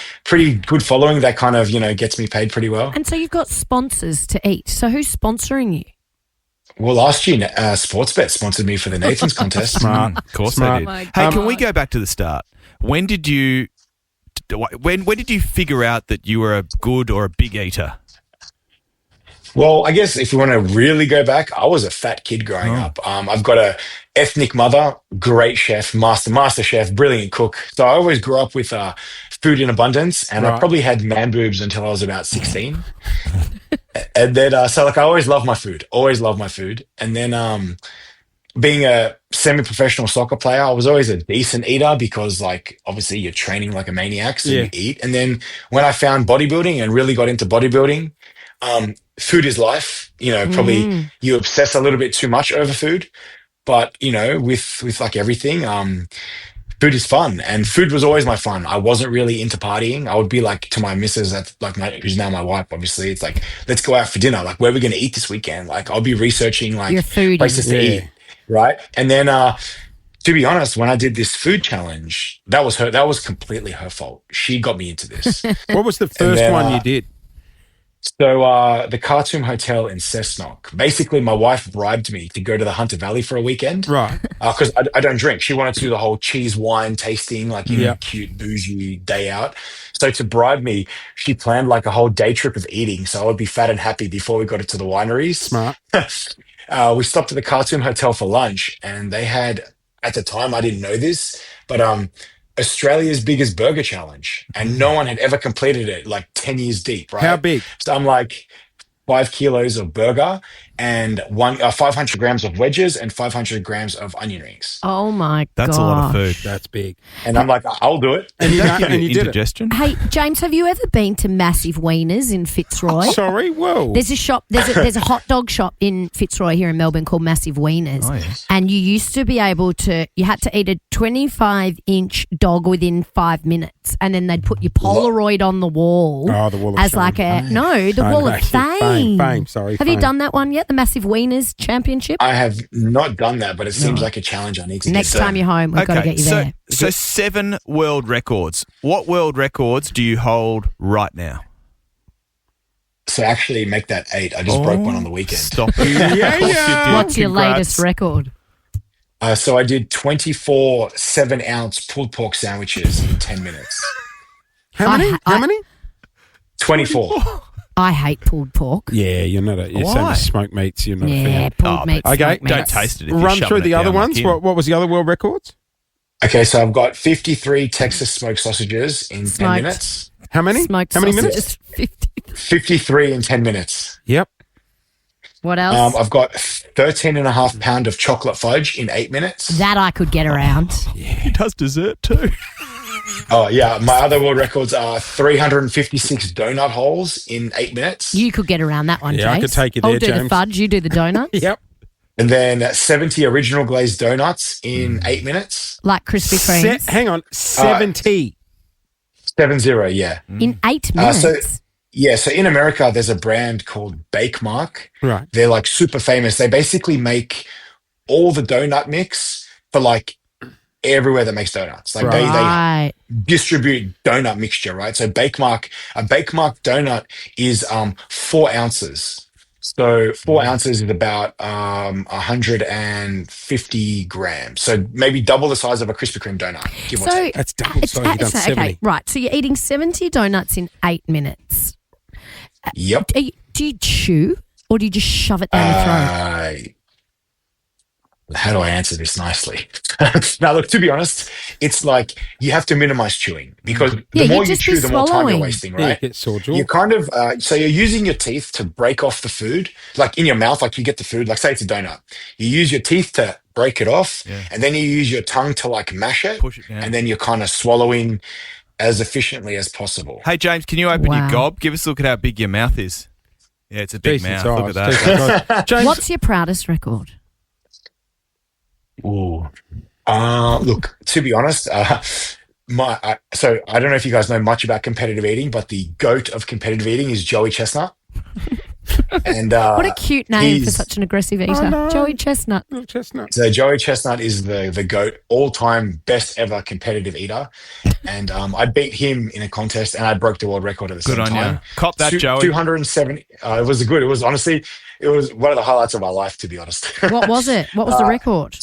good following that kind of, gets me paid pretty well. And so you've got sponsors to eat. So who's sponsoring you? Well, last year, Sportsbet sponsored me for the Nathan's contest. Smart. Of course Smart. they did. Oh my Hey, can God. we go back to the start? When did you figure out that you were a good or a big eater? Well, I guess if you want to really go back, I was a fat kid growing up. I've got a ethnic mother, great chef, master chef, brilliant cook. So I always grew up with food in abundance, and I Right. probably had man boobs until I was about 16. And then, so like I always loved my food, And then being a semi-professional soccer player, I was always a decent eater because like obviously you're training like a maniac, so Yeah. you eat. And then when I found bodybuilding and really got into bodybuilding, food is life. Probably you obsess a little bit too much over food, but with like everything, food is fun, and food was always my fun. I wasn't really into partying. I would be like to my missus, that's like who's now my wife. Obviously, it's like let's go out for dinner. Like where are we going to eat this weekend? Like I'll be researching like Your foodie. places to Yeah. eat, right? And then to be honest, when I did this food challenge, that was completely her fault. She got me into this. What was the first then, one you did? So the Khartoum Hotel in Cessnock. Basically, my wife bribed me to go to the Hunter Valley for a weekend. Right. Because I don't drink. She wanted to do the whole cheese wine tasting, like, Yeah. cute, bougie day out. So to bribe me, she planned like a whole day trip of eating. So I would be fat and happy before we got into the wineries. Smart. We stopped at the Khartoum Hotel for lunch, and they had, at the time, I didn't know this, but Australia's biggest burger challenge, and no one had ever completed it, like 10 years deep, right? How big? So I'm like 5 kilos of burger and 500 grams of wedges and 500 grams of onion rings. Oh my God. That's a lot of food. That's big. And I'm like, I'll do it. And you, That give and you you did it. indigestion? Hey, James, have you ever been to Massive Wieners in Fitzroy? Sorry, whoa. There's a shop. There's a hot dog shop in Fitzroy here in Melbourne called Massive Wieners. Oh, yes. And you used to be able to. You had to eat a 25-inch dog within 5 minutes, and then they'd put your Polaroid on the wall. Oh, the wall of as shame. like a the No, wall no, of fame. Fame, sorry. Have you fame. done that one yet? The Massive Wieners Championship. I have not done that, but it seems like a challenge I need to Next get done. time you're home, we've got to get you there. So 7 world records. What world records do you hold right now? So actually make that 8. I just broke one on the weekend. Stop it. Yeah, Of course you yeah. did. What's your Congrats. latest record? So I did 24 7-ounce pulled pork sandwiches in 10 minutes. How many? I- How many? 24. I hate pulled pork. Yeah, you're not a. You're saying Why? smoked meats. You're not a Yeah, fan. pulled Oh, meat. Okay, smoked Don't meats. taste it if you're Run through shoving the it other down like ones. him. What was the other world records? Okay, so I've got 53 Texas smoked sausages in 10 Smoked. minutes. How many? Smoked How many sausages, minutes? 50. 53 in 10 minutes. Yep. What else? I've got 13.5 pound of chocolate fudge in 8 minutes. That I could get around. He does dessert too. Oh, yeah. My other world records are 356 donut holes in 8 minutes. You could get around that one, Yeah, I Jace. could take you I'll there, do the James. fudge. You do the donuts. Yep. And then 70 original glazed donuts in 8 minutes. Like Krispy Kremes. Hang on. 70. 70, yeah. In 8 So minutes. so in America, there's a brand called Bake Mark. Right. They're like super famous. They basically make all the donut mix for like everywhere that makes donuts. Like Right. distribute donut mixture, right? So a bake mark donut is 4 ounces. So 4 ounces is about 150 grams. So maybe double the size of a Krispy Kreme donut, give or take. That's double size. You've done 70. Okay, right. So you're eating 70 donuts in 8 minutes. Yep. Do you chew or do you just shove it down your throat? How do I answer this nicely? Now, look, to be honest, it's like you have to minimize chewing because the more you chew, the more time you're wasting, right? Yeah, you get sore jaw. You kind of, so you're using your teeth to break off the food, like in your mouth, like you get the food, like say it's a donut. You use your teeth to break it off, and then you use your tongue to like mash it, Push it down. and then you're kind of swallowing as efficiently as possible. Hey, James, can you open your gob? Give us a look at how big your mouth is. Yeah, it's a big Decent mouth. Look at size. that. James, What's your proudest record? Ooh. Look, to be honest, so I don't know if you guys know much about competitive eating, but the goat of competitive eating is Joey Chestnut. And What a cute name for he's- such an aggressive eater. Joey Chestnut. chestnut. So Joey Chestnut is the GOAT, all-time best ever competitive eater. And I beat him in a contest and I broke the world record at the Good same on time. you. Cop that, Joey. 270. It was good. It was honestly, it was one of the highlights of my life, to be honest. What was it? What was the record?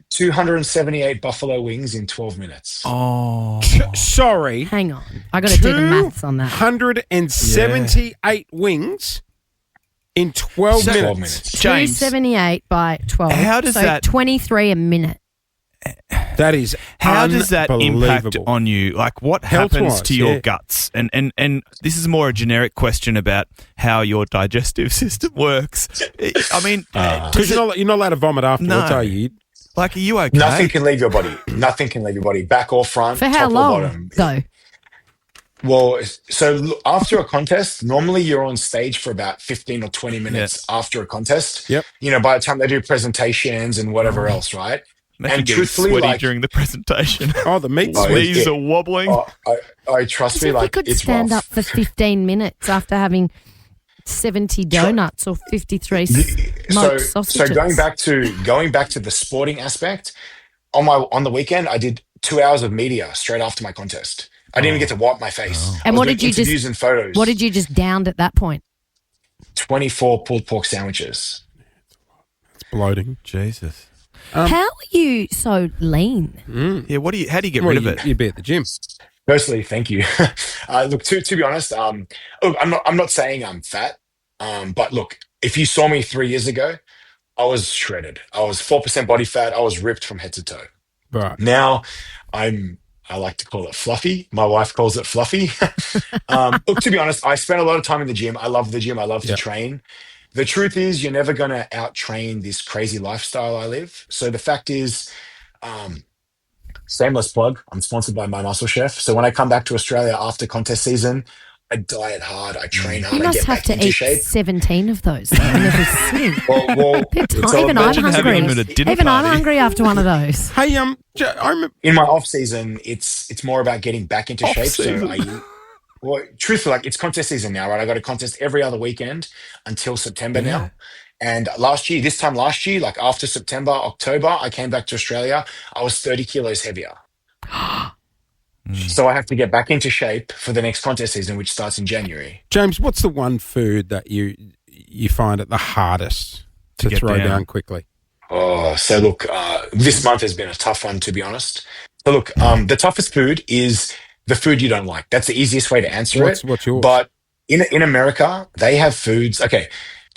278 buffalo wings in 12 minutes. Oh. Sorry. Hang on. I got to do the maths on that. 178 wings in 12 12 minutes. minutes. James, 278 by 12. How does so that- 23 a minute. That is how does that impact unbelievable. on you? Like, what Health-wise, happens to your yeah. guts? And this is more a generic question about how your digestive system works. I mean, Because you're not allowed to vomit afterwards, No. are you? like, are you okay? Nothing can leave your body. Nothing can leave your body, back or front, For top how or long, bottom. though? Well, so after a contest, normally you're on stage for about 15 or 20 minutes after a contest. Yep. You know, by the time they do presentations and whatever else, right? Imagine and getting truthfully, sweaty like- during the presentation. Oh, the meat Oh, sweat. Knees yeah. are wobbling. I trust So me, if like you could it's stand rough. up for 15 minutes after having 70 donuts or 53 smoked sausages. So going back to the sporting aspect, on the weekend I did 2 hours of media straight after my contest. I didn't even get to wipe my face. I And was what doing did you just- interviews and photos? What did you just down at that point? 24 pulled pork sandwiches. It's bloating. Jesus. How are you so lean? Yeah. How do you get Well, rid of it? You'd be at the gym. Firstly, thank you. Look, to be honest, look, I'm not saying I'm fat, but look, if you saw me 3 years ago, I was shredded. I was 4% body fat. I was ripped from head to toe. Right. Now, I like to call it fluffy. My wife calls it fluffy. Look, to be honest, I spend a lot of time in the gym. I love the gym. I love to train. The truth is, you're never going to out-train this crazy lifestyle I live. So the fact is, shameless plug, I'm sponsored by My Muscle Chef. So when I come back to Australia after contest season, I diet hard, I train hard, You I must get have back to into eat shape. 17 of those in every sitting. Well, it's all Even I'm about- Imagine having hungry. them at a dinner Even I'm party. hungry after one of those. Hey, I remember. in my off season, it's more about getting back into shape. So truthfully, like it's contest season now, right? I got a contest every other weekend until September now. And this time last year, like after September, October, I came back to Australia. I was 30 kilos heavier. So I have to get back into shape for the next contest season, which starts in January. James, what's the one food that you find it the hardest to get throw down? down quickly? Oh, so look, this month has been a tough one, to be honest. So look, the toughest food is the food you don't like. That's the easiest way to answer What's yours? But in America, they have foods. Okay,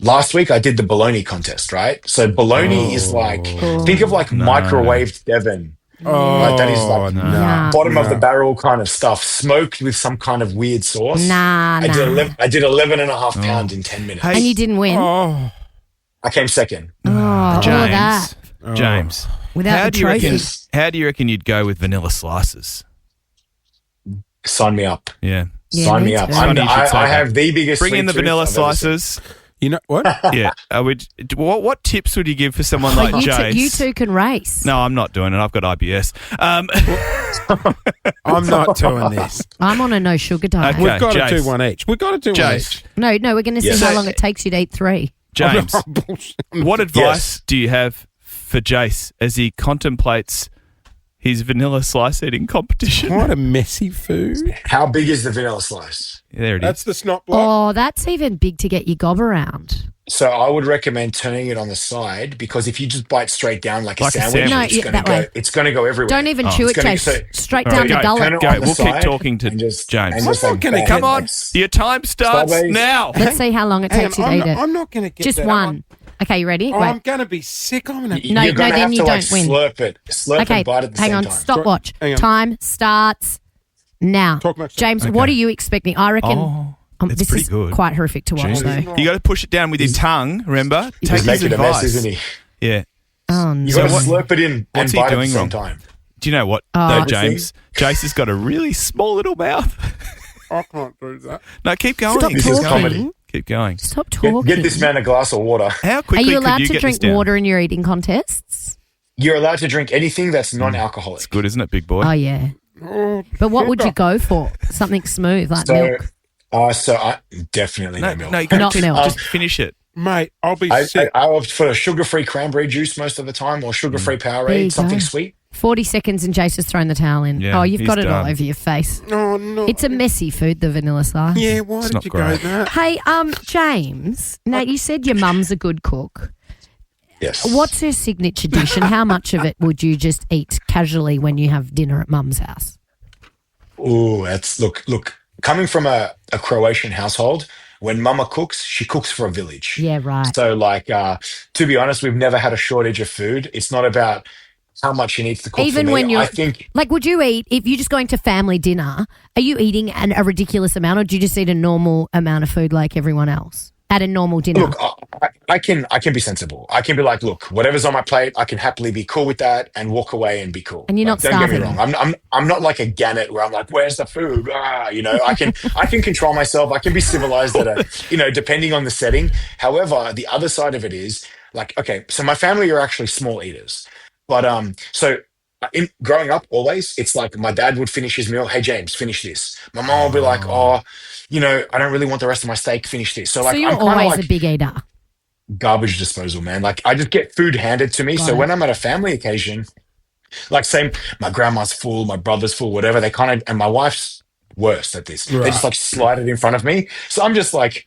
last week I did the bologna contest, right? So bologna is like, think of like microwaved Devon. Oh, Right, that is like Nah. bottom of the barrel kind of stuff, smoked with some kind of weird sauce. Nah. I did 11 and a half pounds in 10 minutes. Hey, And you didn't win. Oh, I came second. Oh, all of that. James, Without how the do you reckon? trophy. How do you reckon you'd go with vanilla slices? Sign me up. Yeah. Yeah, Sign me me up. too. Funny you should say I that. have the biggest. Bring in sweet the tooth vanilla I've ever seen. slices. you know what? Yeah. What tips would you give for someone like Jace? you two can race. No, I'm not doing it. I've got IBS. I'm not doing this. I'm on a no sugar diet. Okay. We've got to Jace. do one each. We've got to do one Jace, each. No, we're going to see Yes. how long it takes you to eat 3. James, Oh, bullshit. what advice do you have for Jace as he contemplates his vanilla slice eating competition. What a messy food. How big is the vanilla slice? There it is. That's the snot block. Oh, that's even big to get your gob around. So I would recommend turning it on the side because if you just bite straight down like a Like a sandwich, sandwich. No, it's yeah, going that to go. way. It's going to go everywhere. Don't even chew it, gonna- Chase. so- Straight All down right, the go, gullet. turn it Go, on the we'll keep side talking to and just, James. And just I'm like not gonna bang, Come on. like, Your time starts Strawberries. now. Let's see how long it Hang takes you on, to eat it. I'm not going to get Just that. one. Okay, you ready? I'm Wait. going to be sick. I'm going to. No, you're gonna then have you to like don't win. slurp Okay, and bite at the hang same on. time. Stopwatch. Hang on. Time starts now. Talk much. James, Okay. what are you expecting? I reckon it's this pretty is good. quite horrific to watch, Jeez. though. You got to push it down with your tongue, remember? Take He's his making a advice. mess, isn't he? Yeah. Oh, no. You got to what- slurp it in what's and he bite at the doing same wrong? time. Do you know what, Oh. though, James? Jace has got a really small little mouth. I can't do that. No, keep going. Stop This is talking. comedy. Keep going. Stop Get, talking. get this man a glass of water. How Are quickly you allowed could you to get drink this down? water in your eating contests? You're allowed to drink anything that's non-alcoholic. It's good, isn't it, big boy? Oh, yeah. But what would you go for? Something smooth like milk. So I definitely no milk. No, you got Not to milk. just finish it. Mate, I'll be I sick. opt for sugar-free cranberry juice most of the time, or sugar-free There you Powerade, something go. sweet. 40 seconds and Jace has thrown the towel in. Yeah, oh, you've he's got it all done. over your face. Oh, no. It's a messy food, the vanilla slice. Yeah, why did not you great. go that? Hey, James, Nate, you said your mum's a good cook. Yes. What's her signature dish and how much of it would you just eat casually when you have dinner at mum's house? Oh, that's look. Coming from a Croatian household, when Mama cooks, she cooks for a village. Yeah, right. So, like, to be honest, we've never had a shortage of food. It's not about how much she needs to cook. Even for me. when you're I think like, would you eat if you're just going to family dinner? Are you eating a ridiculous amount, or do you just eat a normal amount of food like everyone else at a normal dinner? Look, I can be sensible. I can be like, look, whatever's on my plate, I can happily be cool with that and walk away and be cool. And you're Like, not don't get me starving. wrong. I'm not like a gannet where I'm like, where's the food? I can control myself. I can be civilized depending on the setting. However, the other side of it is like, okay, so my family are actually small eaters, but in growing up, always it's like my dad would finish his meal. Hey James, finish this. My mom will be like, I don't really want the rest of my steak. Finish this. So like, so you're I'm kind of always like a big eater. garbage disposal, man. Like I just get food handed to me. Got So it. when I'm at a family occasion, like same, my grandma's full, my brother's full, whatever. They kind of, and my wife's worse at this. They Right. just like slide it in front of me. So I'm just like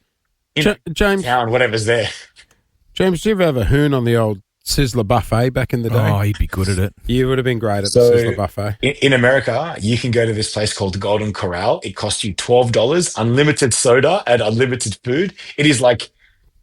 in James, town, whatever's there. James, do you ever have a hoon on the old Sizzler buffet back in the day? Oh, he'd be good at it. You would have been great at So- the Sizzler buffet. In America, you can go to this place called Golden Corral. It costs you $12, unlimited soda and unlimited food. It is like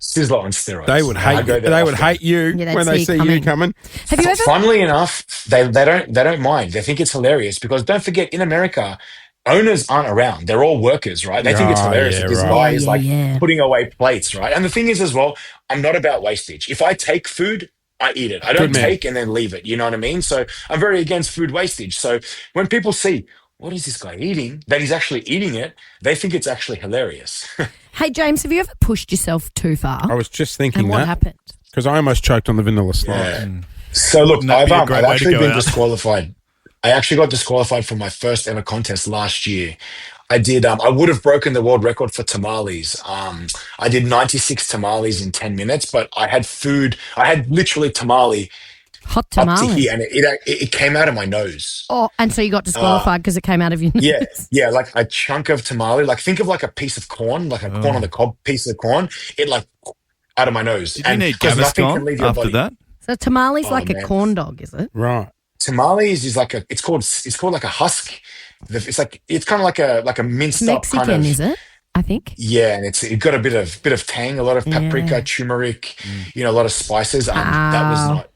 Sizzler on steroids. They would I hate go you. there They would often. hate you Yeah, they'd when they see see you you coming. Have you ever? Funnily enough, they don't mind. They think it's hilarious because don't forget, in America, owners aren't around. They're all workers, right? They think it's Oh, hilarious yeah, that this right. guy Yeah, is yeah, like yeah. putting away plates, right? And the thing is as well, I'm not about wastage. If I take food, I eat it. I don't Good man. take and then leave it. You know what I mean? So I'm very against food wastage. So when people see, what is this guy eating? That he's actually eating it, they think it's actually hilarious. Hey, James, have you ever pushed yourself too far? I was just thinking and what that happened? because I almost choked on the vanilla slice. So look, Wouldn't that be a I've great way to actually go been out? disqualified. I actually got disqualified from my first ever contest last year. I did. I would have broken the world record for tamales. I did 96 tamales in 10 minutes, but I had food. I had literally tamale Hot up to tamale. here, and it came out of my nose. Oh, and so you got disqualified because it came out of your nose. Yeah, like a chunk of tamale. Like think of like a piece of corn, like a corn on the cob piece of corn. It like out of my nose. Did you need 'cause nothing can Gaviscon leave your after body. that? So tamale's Oh, like a man. corn dog, is it? Right. Tamales is like it's called like a husk. It's kind of like a minced up Mexican, kind of. is it? I think. Yeah, and it got a bit of tang, a lot of paprika, Yeah. turmeric, a lot of spices. That was Wow. not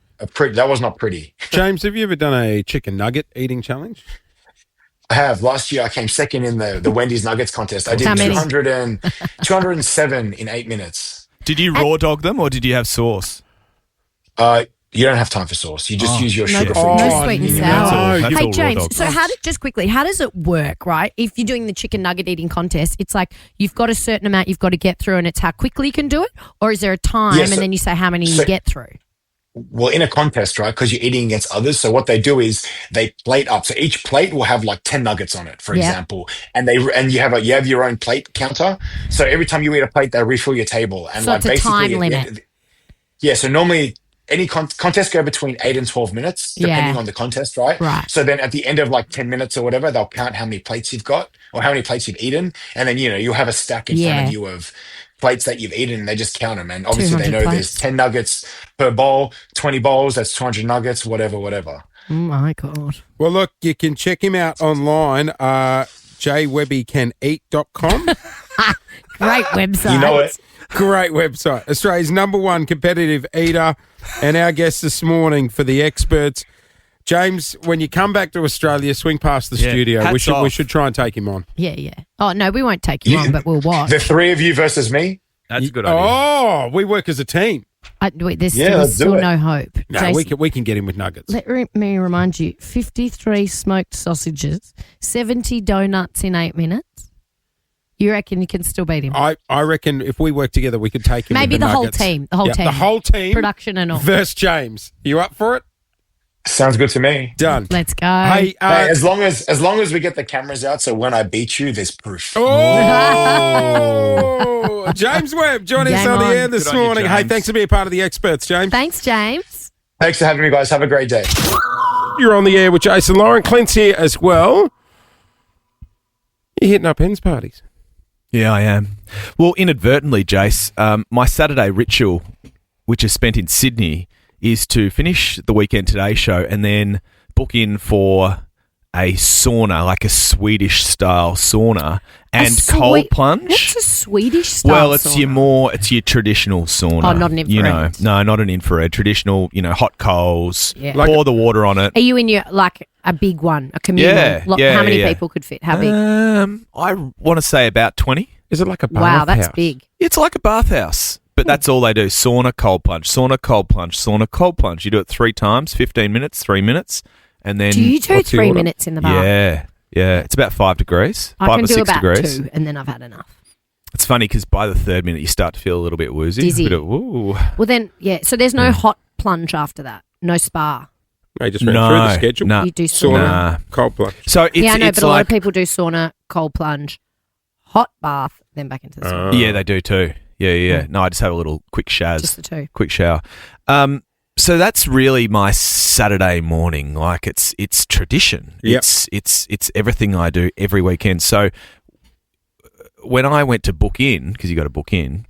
that was not pretty. James, have you ever done a chicken nugget eating challenge? I have. Last year I came second in the Wendy's Nuggets contest. I did How many? 207 in 8 minutes. Did you raw dog them or did you have sauce? You don't have time for sauce. You just use your No, sugar-free. no drink. sweet and no. sour. That's Hey all raw James, dog. so how does it work, right? If you're doing the chicken nugget eating contest, it's like you've got a certain amount you've got to get through and it's how quickly you can do it? Or is there a time Yeah, so- and then you say how many you so- get through? Well, in a contest, right? Because you're eating against others. So what they do is they plate up. So each plate will have like 10 nuggets on it, for Yeah. example. And you have your own plate counter. So every time you eat a plate, they refill your table. And So like it's a basically time limit. Yeah. So normally any contests go between 8 and 12 minutes, depending Yeah. on the contest, right? Right. So then at the end of like 10 minutes or whatever, they'll count how many plates you've got or how many plates you've eaten. And then, you'll have a stack in front Yeah. of you of plates that you've eaten, and they just count them. And obviously they 200 know there's plates. 10 nuggets per bowl, 20 bowls, that's 200 nuggets, whatever. Oh my God. Well, look, you can check him out online, jwebbycaneat.com. Great website. You know it. Great website. Australia's #1 competitive eater, and our guest this morning for the experts. James, when you come back to Australia, swing past the Yeah, studio. We hats off. should try and take him on. Yeah. Oh, no, we won't take you on, but we'll watch. The three of you versus me. That's a good idea. Oh, we work as a team. Wait, there's Yeah, let's do still it. no hope. No, Jason, we can get him with nuggets. let me remind you, 53 smoked sausages, 70 donuts in 8 minutes. You reckon you can still beat him? I reckon if we work together, we could take him. Maybe with the the whole nuggets. team. The whole team. The whole team. Production and all. Versus James. You up for it? Sounds good to me. Done. Let's go. Hey, Hey, as long as we get the cameras out, so when I beat you, there's proof. Oh, James Webb joining us Game on the on. air this Good on you, morning. Hey, James. thanks for being part of the experts, James. Thanks, James. Thanks for having me, guys. Have a great day. You're on the air with Jason Lauren. Clint's here as well. You're hitting up hens parties. Yeah, I am. Well, inadvertently, Jace, my Saturday ritual, which is spent in Sydney, is to finish the Weekend Today show and then book in for a sauna, like a Swedish-style sauna, and cold plunge. What's a Swedish style Well, it's sauna? it's your traditional sauna. Oh, not an infrared. No, not an infrared. Traditional, hot coals. Yeah. Pour the water on it. Are you in your, like, a big one, a communal? Yeah, How many yeah. people could fit? How big? I want to say about 20. Is it like a bathhouse? Wow, that's big. It's like a bathhouse, but that's all they do. Sauna, cold plunge, sauna, cold plunge, sauna, cold plunge. You do it 3 times, 15 minutes, 3 minutes, and then... Do you do what's the 3 order? minutes in the bath? Yeah. It's about 5 degrees, I 5 can or do 6 about degrees. 2, and then I've had enough. It's funny because by the 3rd minute, you start to feel a little bit woozy. Dizzy. A bit of, ooh. Well, then, yeah. So there's no hot plunge after that. No spa. I just ran through the schedule. No. You do Sauna, sauna. Nah. cold plunge. So it's, Yeah, I know, it's but a lot like... of people do sauna, cold plunge, hot bath, then back into the sauna. Yeah, they do too. Yeah. No, I just have a little quick shaz. Just the two. Quick shower. So that's really my Saturday morning. Like it's tradition. Yep. It's everything I do every weekend. So when I went to book in, because you got to book in,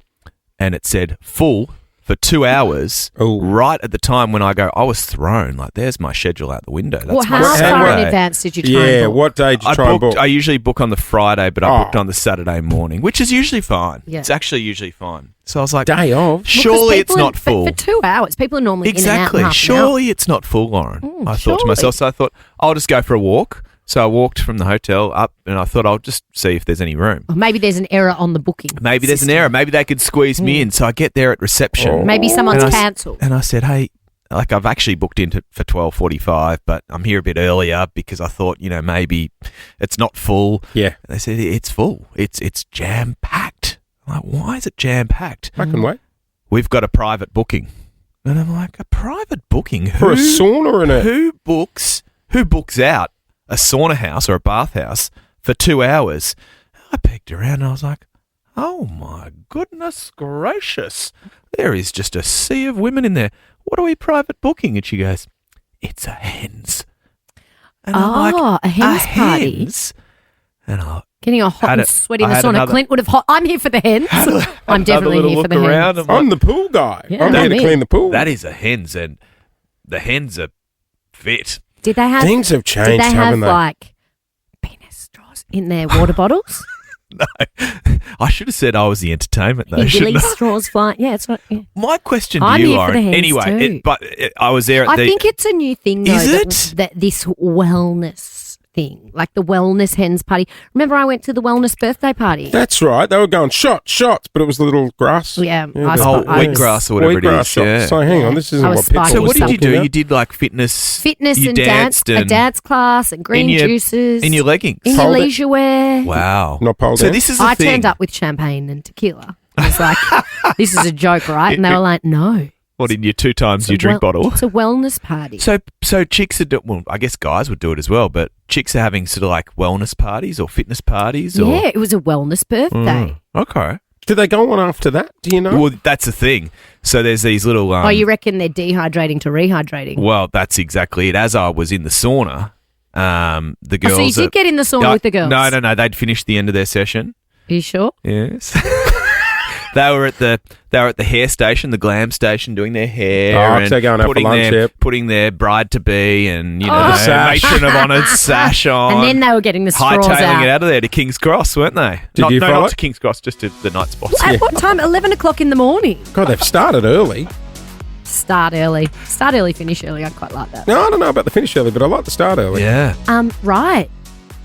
and it said full for 2 hours, Oh. right at the time when I go, I was thrown. Like there's my schedule out the window. That's Well, my how far in Saturday. advance did you try Yeah, and book? what day did you I try and book? I usually book on the Friday, but I Oh. booked on the Saturday morning, which is usually fine. Yeah. It's actually usually fine. So I was like, Day off. Well, 'cause surely it's people not full. For 2 hours, people are normally Exactly. in and out in half an hour. Surely it's not full, Lauren. I thought to surely. myself. So I thought, I'll just go for a walk. So I walked from the hotel up and I thought I'll just see if there's any room. Or maybe there's an error on the booking. Maybe there's an system. error. Maybe they could squeeze me in. So I get there at reception. Maybe someone's And I s- cancelled. And I said, hey, like I've actually booked in for 12:45, but I'm here a bit earlier because I thought, maybe it's not full. Yeah. And they said, it's full. It's jam-packed. I'm like, why is it jam-packed? I can wait. We've got a private booking. And I'm like, a private booking? For a sauna and a... Who books out a sauna house or a bathhouse for 2 hours? I peeked around and I was like, oh my goodness gracious. There is just a sea of women in there. What are we private booking? And she goes, it's a hens. And I'm like, a hens party. hens? And I Getting a hot Had and it- sweaty in I the had sauna. another- Clint would have hot. I'm here for the hens. I'm definitely another here for look the around. hens. I'm like, I'm the pool guy. Yeah, I'm here to me. clean the pool. that is a hens, and the hens are fit. Did they have? Things have Did changed, they have haven't they? like penis straws in their water bottles? No, I should have said I was the entertainment though. Your shouldn't Billy I? straws flying. Yeah, it's not. Yeah. My question to I'm you, here for the Lauren. hens Anyway, too. I was there at I the. think it's a new thing, though. Is that, it? that this wellness thing, like the wellness hens party. Remember, I went to the wellness birthday party. That's right. They were going shots, but it was the little grass. Yeah, Yeah, I the- spot- I was- wheatgrass or whatever it Wheatgrass is. shots. Yeah. So hang on, this isn't I was what Pitbull spiking So was what did you talking do? about. You did like fitness. Fitness you and danced a dance class and green in your- juices in your leggings. in your Hold it. leisure wear. Wow. Not pole So dance? this is the I thing. turned up with champagne and tequila. I was like, "This is a joke, right?" And they were like, "No, What in your 2 times it's a you drink bottle? It's a wellness party." So chicks are well, I guess guys would do it as well, but chicks are having sort of like wellness parties or fitness parties or yeah, it was a wellness birthday. Okay. Do they go on after that? Do you know? Well, that's the thing. So there's these little. Oh, you reckon they're dehydrating to rehydrating? Well, that's exactly it. As I was in the sauna, the girls. So you did get in the sauna with the girls? No. They'd finished the end of their session. Are you sure? Yes. They were at the hair station, the glam station, doing their hair. Oh, and so going out for lunch, putting their bride to be and the sash. matron of honour sash on. And then they were getting the straws hightailing it out of there to King's Cross, weren't they? Did you follow not it? to King's Cross, just to the night spots. At what time? 11 o'clock in the morning. God, they've started early. Start early, finish early. I quite like that. No, I don't know about the finish early, but I like the start early. Yeah. Right.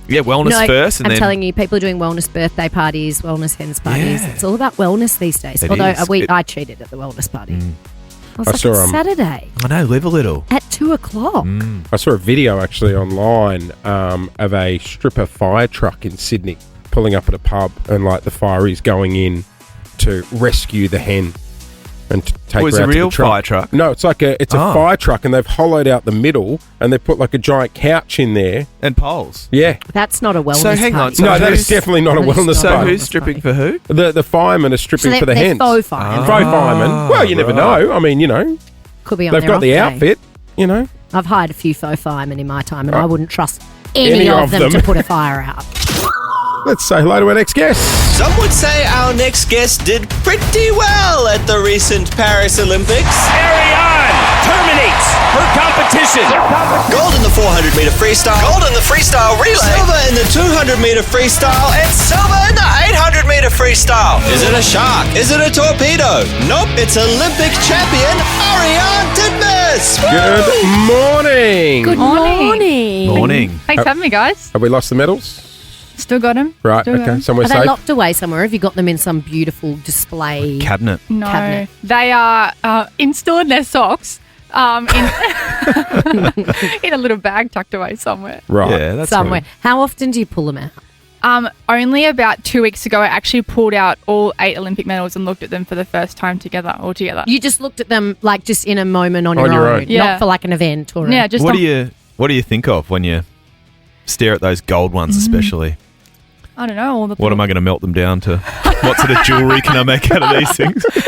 Yeah, wellness first, and I'm then telling you, people are doing wellness birthday parties, wellness hens parties. Yeah. It's all about wellness these days. It Although is. I cheated at the wellness party. I was I like, saw, it's Saturday I know, live a little. at 2 o'clock. I saw a video actually online of a stripper fire truck in Sydney pulling up at a pub, and like the fire is going in to rescue the hen and take Was her it out a to real the truck. fire truck? No, it's like a fire truck, and they've hollowed out the middle, and they've put like a giant couch in there. And poles. Yeah. That's not a wellness So hang on, party. so No, that who's- is definitely not a That is wellness not So a party. who's stripping for who? The firemen are stripping So for the they're hens. faux firemen. Faux firemen. Well, you never know. I mean, Could be on they've their got off the day. outfit, I've hired a few faux firemen in my time, and Oh. I wouldn't trust any of them to put a fire out. Let's say hello to our next guest. Some would say our next guest did pretty well at the recent Paris Olympics. Carry on! Terminates her competition! Gold in the 400-meter freestyle. Gold in the freestyle relay. Silver in the 200-meter freestyle. And silver in the 800-meter freestyle. Is it a shark? Is it a torpedo? Nope, it's Olympic champion Ariane Titmus. Good morning. Good morning. Morning. Thanks for having me, guys. Have we lost the medals? Still got him. Right, Still got okay. 'em. Somewhere Are they safe? locked away somewhere? Have you got them in some beautiful display? Cabinet. No, Cabinet. they are still in their socks. In in a little bag tucked away somewhere. Right. Yeah, that's somewhere. right. How often do you pull them out? Only about 2 weeks ago, I actually pulled out all 8 Olympic medals and looked at them for the first time all together. You just looked at them like just in a moment on, On your your own, own. Yeah. not for like an event or Yeah, just What on- do you think of when you stare at those gold ones, especially? I don't know. All the What am I going to melt them down to? What sort of jewellery can I make out of these things? I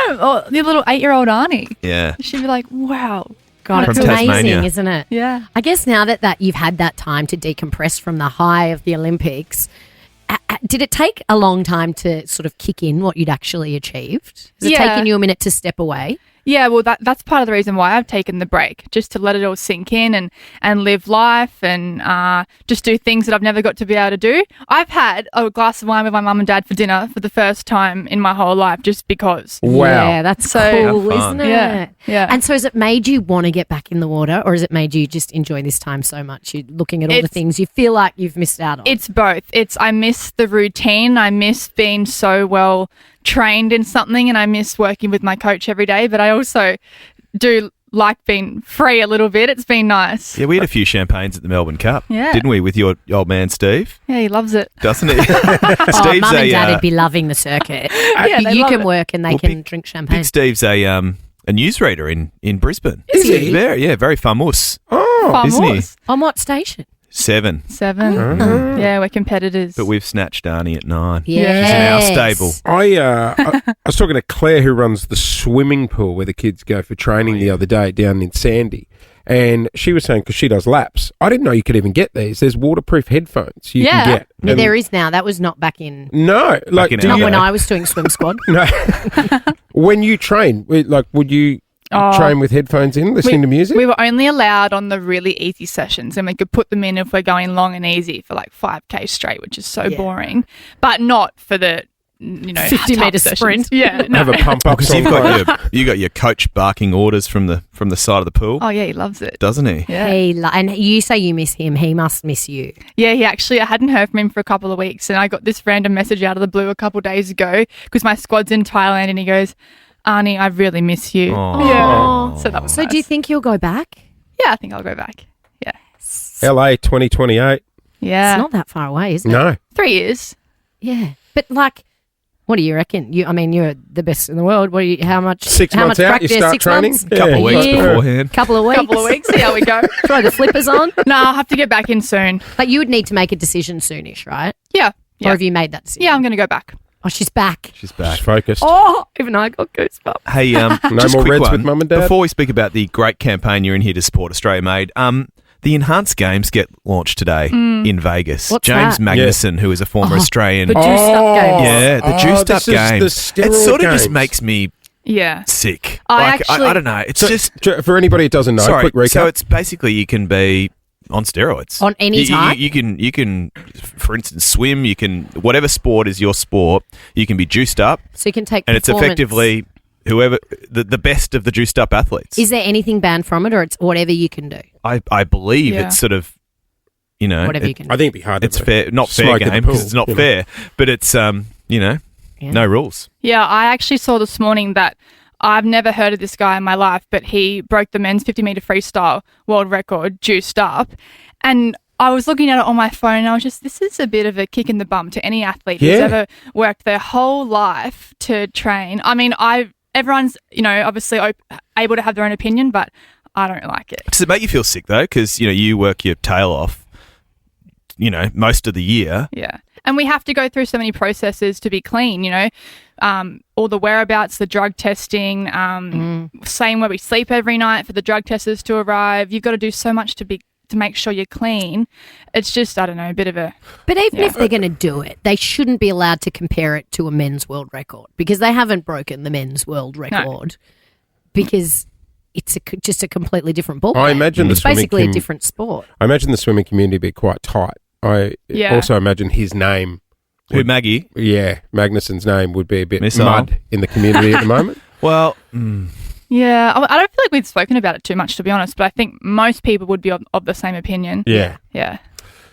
don't know. Oh, the little 8-year-old Arnie. Yeah. She'd be like, "Wow, God, From it's amazing, Tasmania. isn't it? yeah." I guess now that you've had that time to decompress from the high of the Olympics, did it take a long time to sort of kick in what you'd actually achieved? Has it Yeah. taken you a minute to step away? Yeah, well, that's part of the reason why I've taken the break, just to let it all sink in and live life and just do things that I've never got to be able to do. I've had a glass of wine with my mum and dad for dinner for the first time in my whole life just because. Wow. Yeah, that's So- cool, How isn't fun. it? Yeah, yeah. And so has it made you want to get back in the water, or has it made you just enjoy this time so much? You're looking at all the It's- things you feel like you've missed out on. It's both. I miss the routine. I miss being so well trained in something, and I miss working with my coach every day. But I also do like being free a little bit. It's been nice. Yeah, we had a few champagnes at the Melbourne Cup, Yeah. didn't we, with your old man Steve? Yeah, he loves it. Doesn't he? oh, Steve's mum and dad a would be loving the circuit. Yeah, they you love can it. work and they Well, can Big- drink champagne. Big Steve's a newsreader in Brisbane. Is he? Very famous. Oh. Far isn't more. he? On what station? 7. 7. Yeah, we're competitors. But we've snatched Arnie at 9. Yes. She's in our stable. I was talking to Claire, who runs the swimming pool where the kids go for training the other day down in Sandy. And she was saying, because she does laps, I didn't know you could even get these. There's waterproof headphones you Yeah. can get. Yeah, And there is now. That was not back in. No. Like, in do Not you, when I was doing swim squad. No. When you train, would you Oh. train with headphones in, listening to music? We were only allowed on the really easy sessions, and we could put them in if we're going long and easy for like 5K straight, which is so Yeah. boring, but not for the 50-meter tough sprint. sessions. Yeah. no. Have a pump up Because song. you got your coach barking orders from the side of the pool, Oh yeah, he loves it. doesn't he? Yeah. And you say you miss him. He must miss you. Yeah, I hadn't heard from him for a couple of weeks, and I got this random message out of the blue a couple of days ago because my squad's in Thailand, and he goes, "Arnie, I really miss you." Aw. Yeah. So that was So do you nice. think you'll go back? Yeah, I think I'll go back. Yeah. LA 2028. Yeah. It's not that far away, is it? No. 3 years. Yeah. But like, what do you reckon? You're the best in the world. How much? 6 how months much out, you practice? start 6 training? months? Couple of weeks Yeah. beforehand. Couple of weeks. Couple of weeks. See how we go. Throw the flippers on. No, I'll have to get back in soon. But you would need to make a decision soonish, right? Yeah. Or have you made that decision? Yeah, I'm going to go back. Oh, she's back. She's back. She's focused. Oh, even I got goosebumps. Hey, No just a more quick Reds one. with Mum and Dad? Before we speak about the great campaign you're in here to support Australia Made, the Enhanced Games get launched today in Vegas. What's James that? Magnuson, who is a former Australian. The juiced up games. Yeah, the juiced up this is games. the It steroid sort of just games. makes me Yeah. sick. I I don't know. It's So, just for anybody who doesn't know, sorry. quick recap. So it's basically you can be on steroids On any type? You can, for instance, swim. You can whatever sport is your sport. You can be juiced up, So you can take and it's performance. effectively whoever the best of the juiced up athletes. Is there anything banned from it, or it's whatever you can do? I believe Yeah. it's sort of, you know, Whatever you can do. I think it'd be hard. it's to fair, not fair smoke at the game pool, because it's not you know. fair, but it's you know, Yeah. no rules. Yeah, I actually saw this morning that I've never heard of this guy in my life, but he broke the men's 50-meter freestyle world record, juiced up. And I was looking at it on my phone and I was just, this is a bit of a kick in the bum to any athlete who's Yeah. ever worked their whole life to train. I mean, everyone's, you know, obviously able to have their own opinion, but I don't like it. Does it make you feel sick though? Because you know you work your tail off, you know, most of the year. Yeah. And we have to go through so many processes to be clean, you know, all the whereabouts, the drug testing, saying where we sleep every night for the drug testers to arrive. You've got to do so much to make sure you're clean. It's just, I don't know, a bit of a... But even if they're going to do it, they shouldn't be allowed to compare it to a men's world record because they haven't broken the men's world record because it's just a completely different ball. I imagine the it's swimming basically a different sport. I imagine the swimming community be quite tight. I Yeah. also imagine his name. Who, Maggie? Yeah, Magnuson's name would be a bit Missile. mud in the community at the moment. Well, Yeah, I don't feel like we've spoken about it too much, to be honest, but I think most people would be of the same opinion. Yeah. Yeah.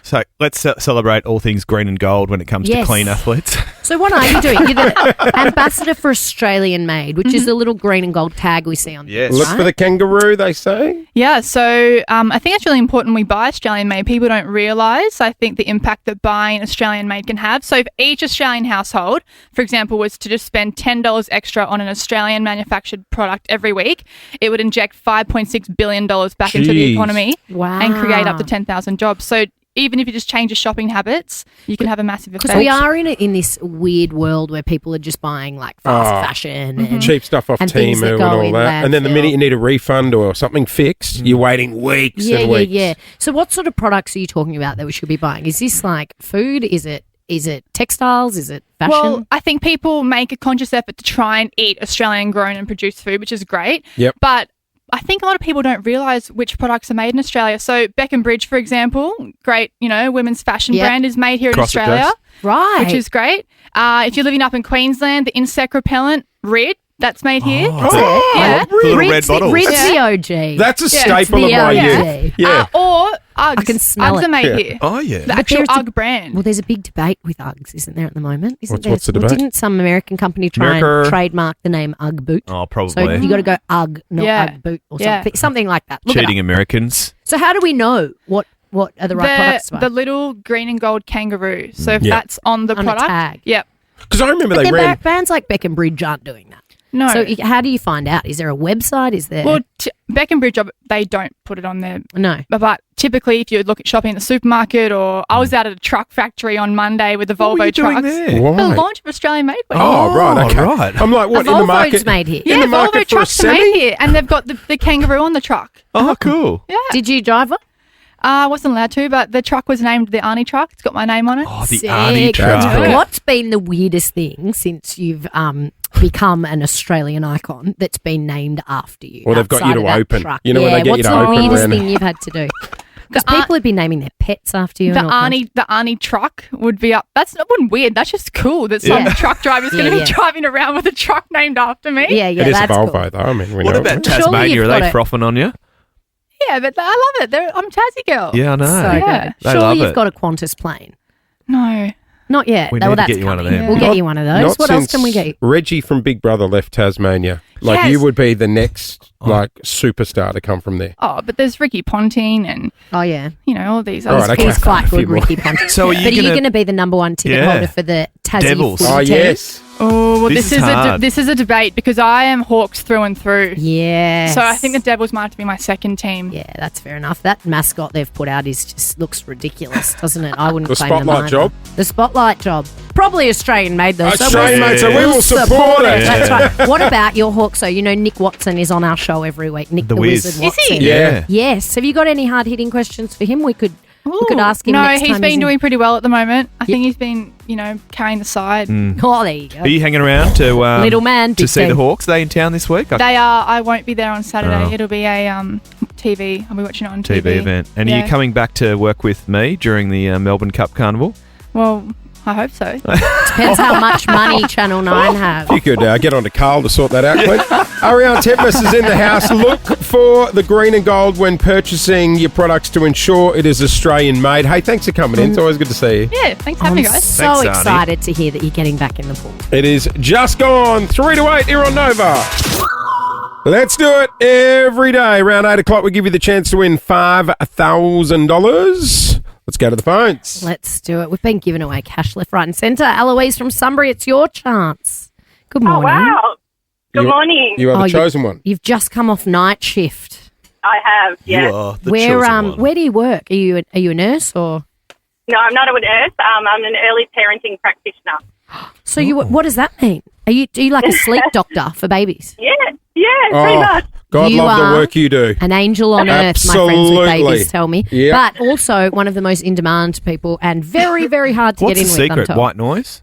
so let's celebrate all things green and gold when it comes to Yes. clean athletes. So what are you doing? You're the ambassador for Australian Made, which is a little green and gold tag we see on Yes. Look for the kangaroo, they say. Yeah, so I think it's really important we buy Australian made. People don't realise, I think, the impact that buying Australian made can have. So if each Australian household, for example, was to just spend $10 extra on an Australian manufactured product every week, it would inject $5.6 billion back into the Jeez. economy Wow. and create up to 10,000 jobs. So even if you just change your shopping habits, you can have a massive effect. Because we are in this weird world where people are just buying like fast fashion and Cheap stuff off and things Temu and go all in that. And then the landfill. minute you need a refund or something fixed, you're waiting weeks and weeks. Yeah. So what sort of products are you talking about that we should be buying? Is this like food? Is it textiles? Is it fashion? Well, I think people make a conscious effort to try and eat Australian grown and produced food, which is great. Yep. But I think a lot of people don't realise which products are made in Australia. So Beckham Bridge, for example, great, you know, women's fashion Yep. brand is made here in CrossFit Australia, dress. right. which is great. If you're living up in Queensland, the insect repellent, Rid, that's made here. Oh, Yeah. The little Rid's red bottles. Rid's Yeah. the OG. That's a It's staple of the my OG. youth. Yeah. Or Uggs. I can smell Uggs it. are made Yeah. here. Oh yeah. The actual there's a- Ugg brand. Well, there's a big debate with Uggs, isn't there, at the moment? Isn't What's the Well, debate? didn't some American company try America- and trademark the name Ugg boot? Oh, probably. So you got to go Ugg, not Yeah. Ugg boot or Yeah. something like that. Look it Cheating up. Americans. So how do we know what are the right products to buy? The little green and gold kangaroo. So if Yeah. that's on the On a product, tag. yep. Because I remember But they then ran. brands like Beckham Bridge aren't doing that. No. So how do you find out? Is there a website? Is there Well, Beckham Bridge, they don't put it on there. no? But typically, if you look at shopping at the supermarket, or I was out at a truck factory on Monday with the What were Volvo you doing trucks. there? Why? The launch of Australian Made Week. Oh, right. Okay. right. I'm like, what, A in the Volvo's market? made here. yeah, in the Volvo market for a trucks are semi? made here, and they've got the kangaroo on the truck. Oh, cool. Yeah, Did you drive one? I wasn't allowed to, but the truck was named the Arnie truck. It's got my name on it. Oh, the Sick. Arnie That's truck. cool. What's been the weirdest thing since you've become an Australian icon that's been named after you? Well, they've got you outside to of that open. truck? You know when they get you what's to the open weirdest around- thing you've had to do? Because The Ar- people have been naming their pets after you. The and all kinds. the Arnie truck would be up. That's not one weird. That's just cool. That some Yeah. truck driver's going to Yeah, be yeah. driving around with a truck named after me. Yeah, yeah, It is a that's Volvo, cool. though. I mean, we What know about it. Surely Tasmania? you've Are got they it. frothing on you? Yeah, but I love it. I'm a Tassie girl. Yeah, I know. So Yeah. good. They Surely love you've it. got a Qantas plane. No. Not yet. We Well, need to that's get you one of coming. them. We'll Not- get you one of those. Not What else since can we get you? Reggie from Big Brother left Tasmania. Like, Yes. you would be the next, like, superstar to come from there. Oh, but there's Ricky Ponting and, Oh, yeah. you know, all these All other right, okay. He's quite A few good, more. Ricky Ponting. So are you but are you gonna- going to be the number one ticket Yeah. holder for the Tassie Devils. footy Oh, team? yes. Oh, well, This this is is hard. this is a debate because I am Hawks through and through. Yes. So I think the Devils might have to be my second team. Yeah, that's fair enough. That mascot they've put out is just looks ridiculous, doesn't it? I wouldn't The claim them spotlight either. job? The spotlight job. probably Australian made though. Australian made, so we will support it. That's right. What about your Hawks? So you know Nick Watson is on our show every week. Nick the Wiz. Wizard Is he? Watson. Yeah. Yes. Have you got any hard hitting questions for him? We could ask him. No, next he's time been in. doing pretty well at the moment. I think he's been, carrying the side. Oh, there you go. Are you hanging around to Little man, to big see the team. Hawks? Are they in town this week? They are. I won't be there on Saturday. Oh. It'll be a TV. I'll be watching it on TV. TV event. And are Yeah. you coming back to work with me during the Melbourne Cup Carnival? Well, I hope so. Depends how much money Channel 9 have. You could get on to Carl to sort that out, Clint. Ariane Titmus is in the house. Look for the green and gold when purchasing your products to ensure it is Australian made. Hey, thanks for coming in. It's always good to see you. Yeah, thanks for having me, I'm guys. so Thanks, Arnie. excited to hear that you're getting back in the pool. It is just gone 3 to 8 here on Nova. Let's do it every day. Around 8 o'clock, we give you the chance to win $5,000. Let's go to the phones. Let's do it. We've been giving away cash left, right, and centre. Eloise from Sunbury, it's your chance. Good morning. wow. Good morning. You are the Oh, chosen one. You've just come off night shift. I have, yes. You are the Where chosen one. where do you work? Are you a nurse or? No, I'm not a nurse. I'm an early parenting practitioner. So you what does that mean? Are you like a sleep doctor for babies? Yeah, pretty much. God You love the are work you do. An angel on earth, my friends with Absolutely. babies tell me. Yep. But also one of the most in-demand people and very, very hard to What's get in the with. I'm secret? told. White noise?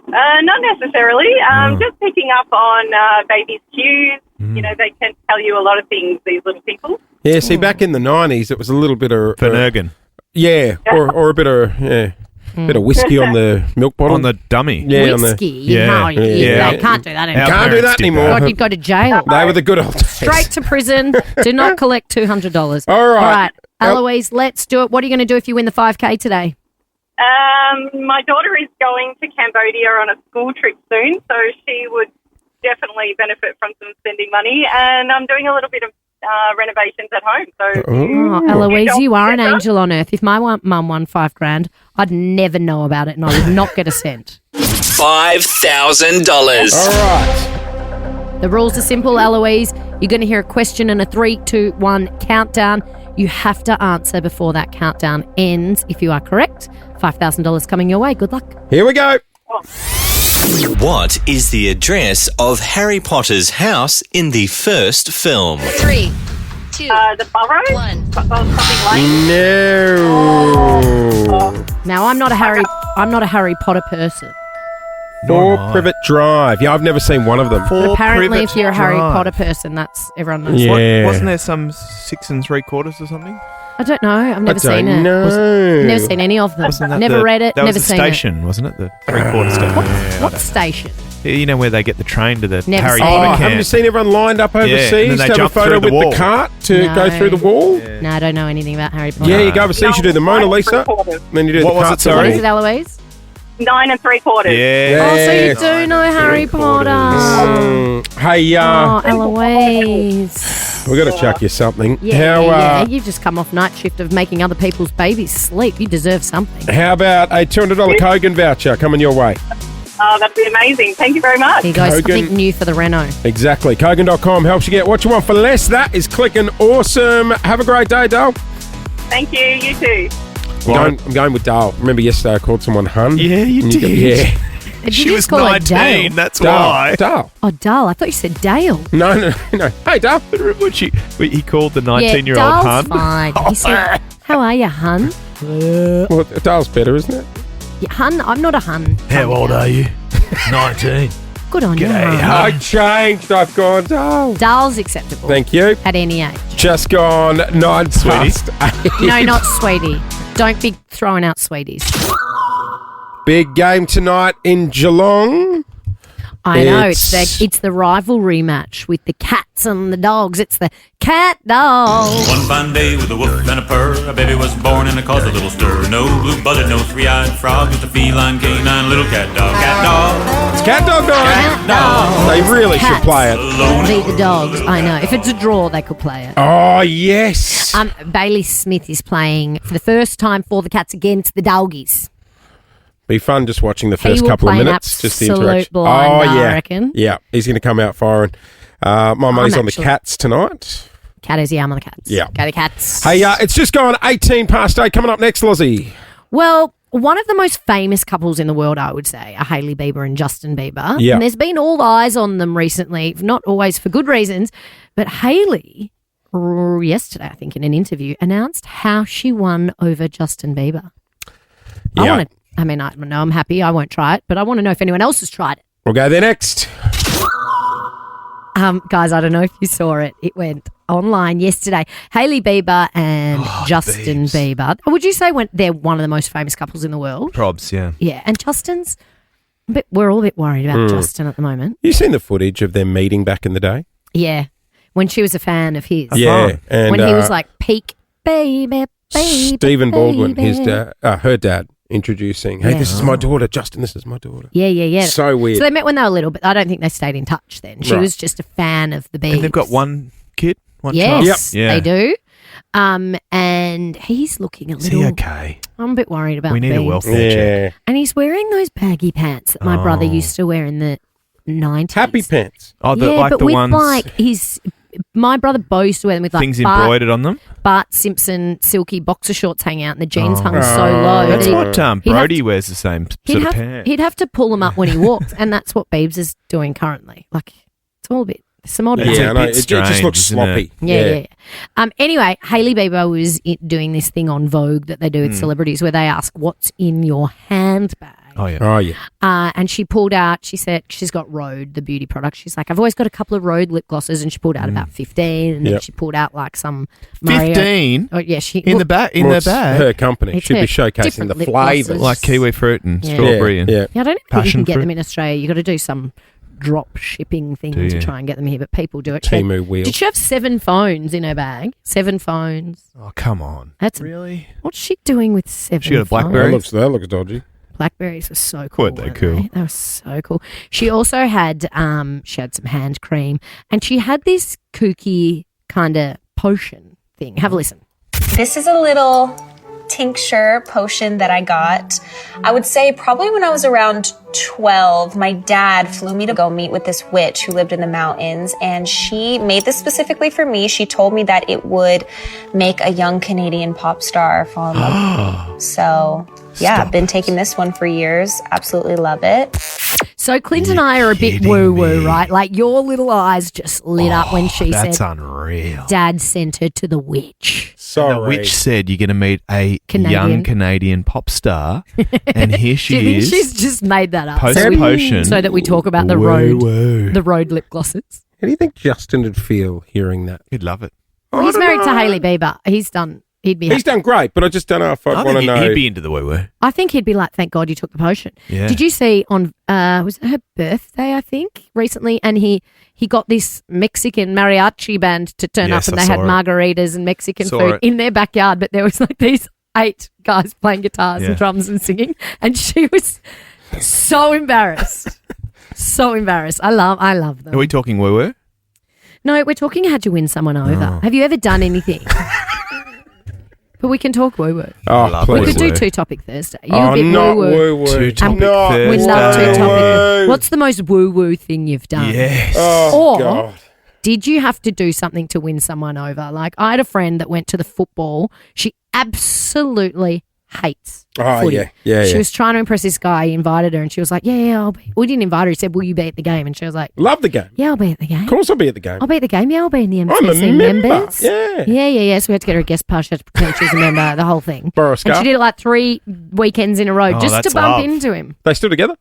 Not necessarily. Just picking up on babies' cues. You know, they can tell you a lot of things, these little people. Yeah, see, back in the 90s, it was a little bit of... Finnegan. yeah, or a bit of... Yeah. Bit of whiskey on the milk bottle. On the dummy. Yeah, on the... Whiskey. Yeah. You can't do that anymore. Our Can't do parents that did anymore. God, you'd go to jail. They were the good old days. Straight to prison. Do not collect $200. All right. All right. Eloise, let's do it. What are you going to do if you win the 5K today? My daughter is going to Cambodia on a school trip soon, so she would definitely benefit from some spending money. And I'm doing a little bit of renovations at home. So, Oh, Eloise, you are an angel on earth. If my mum won $5,000, I'd never know about it and I would not get a cent. $5,000. All right. The rules are simple, Eloise. You're going to hear a question and a 3, 2, 1 countdown. You have to answer before that countdown ends. If you are correct, $5,000 coming your way. Good luck. Here we go. What is the address of Harry Potter's house in the first film? 3, 2, the Burrow? 1. Something like No. Now, I'm not a Harry Potter person. Four Privet Drive. Yeah, I've never seen one of them. But apparently, Privet if you're a Harry Drive. Potter person, that's everyone knows. Yeah. Wasn't there some 6 3/4 or something? I don't know. I've never seen it. No. Never seen any of them. Wasn't that Never read it. That Never was the seen station, wasn't it? The 3/4 station. What station? Yeah, you know where they get the train to the Never Harry seen Potter it. Oh, camp? haven't you seen everyone lined up and overseas then they to have a jump photo through the with wall. the cart to No. go through the wall? No, I don't know anything about Harry Potter. Yeah, you go overseas, you do the Mona Lisa, then you do What the was cart. it, sorry? What is it, Eloise? 9 3/4. Yeah. Oh, so you Yes. do know Harry Potter. Hey, Oh, Eloise. we've got to chuck you something. Yeah, you've just come off night shift of making other people's babies sleep. You deserve something. How about a $200 Kogan voucher coming your way? Oh, that'd be amazing. Thank you very much. Here goes Kogan. something new for the Reno. Exactly. Kogan.com helps you get what you want for less. That is clicking awesome. Have a great day, Dale. Thank you. You too. I'm going with Dale. Remember yesterday I called someone hun? Yeah, you And did. Yeah. Did She you was just call her 19, Dale? that's Dale. why. Dale. Oh, Dale. I thought you said Dale. No. Hey, Dale. He called the Yeah, 19-year-old Dale's hun. fine. He said, how are you, hun? Well, Dale's better, isn't it? Yeah, hun, I'm not a hun. How old are you? 19. Good on you, G'day, hun. I changed. I've gone Dale. Dale's acceptable. Thank you. At any age. Just gone 9 past 8. No, not sweetie. Don't be throwing out sweeties. Big game tonight in Geelong. I know, it's the rivalry match with the cats and the dogs. It's the cat dog. One fine day with a woof and a purr, a baby was born and it caused a little stir. No blue-buzzard, no three-eyed frog, just a feline canine little cat dog. Cat dog. It's cat dog night. Cat dog. They really should Cats play it. beat the dogs. I know. If it's a draw, they could play it. Oh, yes. Bailey Smith is playing for the first time for the Cats against the Doggies. Be fun just watching the He first will couple of play an minutes. Just the absolute interaction. blinder, yeah. I reckon. Yeah, he's going to come out firing. My money's on the actually- Cats tonight. Catties, I'm on the Cats. Yeah. Go the Cats. Hey, it's just gone 18 past 8. Coming up next, Lozzie. Well, one of the most famous couples in the world, I would say, are Hailey Bieber and Justin Bieber. Yeah. And there's been all eyes on them recently, not always for good reasons, but Hailey, yesterday, I think, in an interview, announced how she won over Justin Bieber. Yeah. I know I'm happy. I won't try it, but I want to know if anyone else has tried it. We'll go there next. Guys, I don't know if you saw it. It went online yesterday. Hailey Bieber and Justin Bieber. Would you say they're one of the most famous couples in the world? Probs, yeah. Yeah, and Justin's, we're all a bit worried about Justin at the moment. You seen the footage of them meeting back in the day? Yeah, when she was a fan of his. Yeah. And, when he was like peak baby. Stephen Baldwin, baby. her dad, introducing, hey, this is my daughter, Justin, this is my daughter. Yeah. So weird. So they met when they were little, but I don't think they stayed in touch then. She was just a fan of the Biebs. And they've got one kid, one yes, child. Yep. they do. And he's looking a Is little... he okay? I'm a bit worried about We need a Biebs. welfare check. And he's wearing those baggy pants that my brother used to wear in the 90s. Happy pants. Oh, but the with ones... my brother Bo used to wear them with like things embroidered on them? Bart Simpson silky boxer shorts hanging out and the jeans hung so low. That's what Brody wears the same sort of pants. He'd have to pull them up when he walks, and that's what Biebs is doing currently. Like, it's all a bit... Some odd Yeah, I know. It just looks sloppy. Yeah. Anyway, Hailey Bieber was doing this thing on Vogue that they do with celebrities where they ask, what's in your handbag? Oh, yeah. And she pulled out, she said, she's got Rhode, the beauty product. She's like, I've always got a couple of Rhode lip glosses, and she pulled out about 15, and then she pulled out like some 15? Oh, yeah. In the bag? It's her company. She'd be showcasing different the lip flavours. glosses. Like kiwi fruit and strawberry. And Yeah, I don't think you passion can get fruit. them in Australia. You've got to do some drop shipping thing Do to you? try and get them here, but people do it. Temu wheel. Did she have 7 phones in her bag? 7 phones. Oh, come on. That's really? What's she doing with 7 She got a phones? BlackBerry? That looks dodgy. Blackberries were so cool. Weren't they weren't cool? They were so cool. She also had she had some hand cream, and she had this kooky kind of potion thing. Have a listen. This is a little tincture potion that I got. I would say probably when I was around 12, my dad flew me to go meet with this witch who lived in the mountains, and she made this specifically for me. She told me that it would make a young Canadian pop star fall in love with me. So, yeah, I've been taking this one for years. Absolutely love it. So Clint and I are a bit woo-woo, right? Like your little eyes just lit up when she said, That's unreal. Dad sent her to the witch. Sorry. The witch said you're going to meet a Canadian. young Canadian pop star, and here Do you she think is. she's just made that up? Post potion. So that we talk about the Woo-woo. Rhode lip glosses. How do you think Justin would feel hearing that? He'd love it. Well, he's married to Hailey Bieber. He'd be He's done great, but I just don't know if I'd I want to think know. he'd be into the woo-woo. I think he'd be like, thank God you took the potion. Yeah. Did you see on, was it her birthday, I think, recently? And he got this Mexican mariachi band to turn Yes, up, and I they had saw it. margaritas and Mexican Saw food it. in their backyard, but there was like these 8 guys playing guitars Yeah. and drums and singing, and she was so embarrassed. So embarrassed. I love them. Are we talking woo-woo? No, we're talking how'd you win someone over. Oh. Have you ever done anything? But we can talk woo-woo. Oh, We please. could do Two Topic Thursday. You Oh, a bit not woo-woo. woo-woo. Two Topic Not Thursday. We love Two Topic. woo-woo. What's the most woo-woo thing you've done? Yes. Oh, Or God. did you have to do something to win someone over? Like I had a friend that went to the football. She absolutely hates footy. Yeah. She was trying to impress this guy. He invited her, and she was like, "Yeah, I'll be." We didn't invite her. He said, "Will you be at the game?" And she was like, Love the game. "Yeah, I'll be at the game. Of course I'll be at the game. I'll be at the game. Yeah, I'll be in the I'm a MCC member. members. Yeah. So we had to get her a guest pass. She had to pretend she was a member. The whole thing. Borrow a And scarf. she did it like 3 weekends in a row Oh, just to that's bump love. into him. They still together?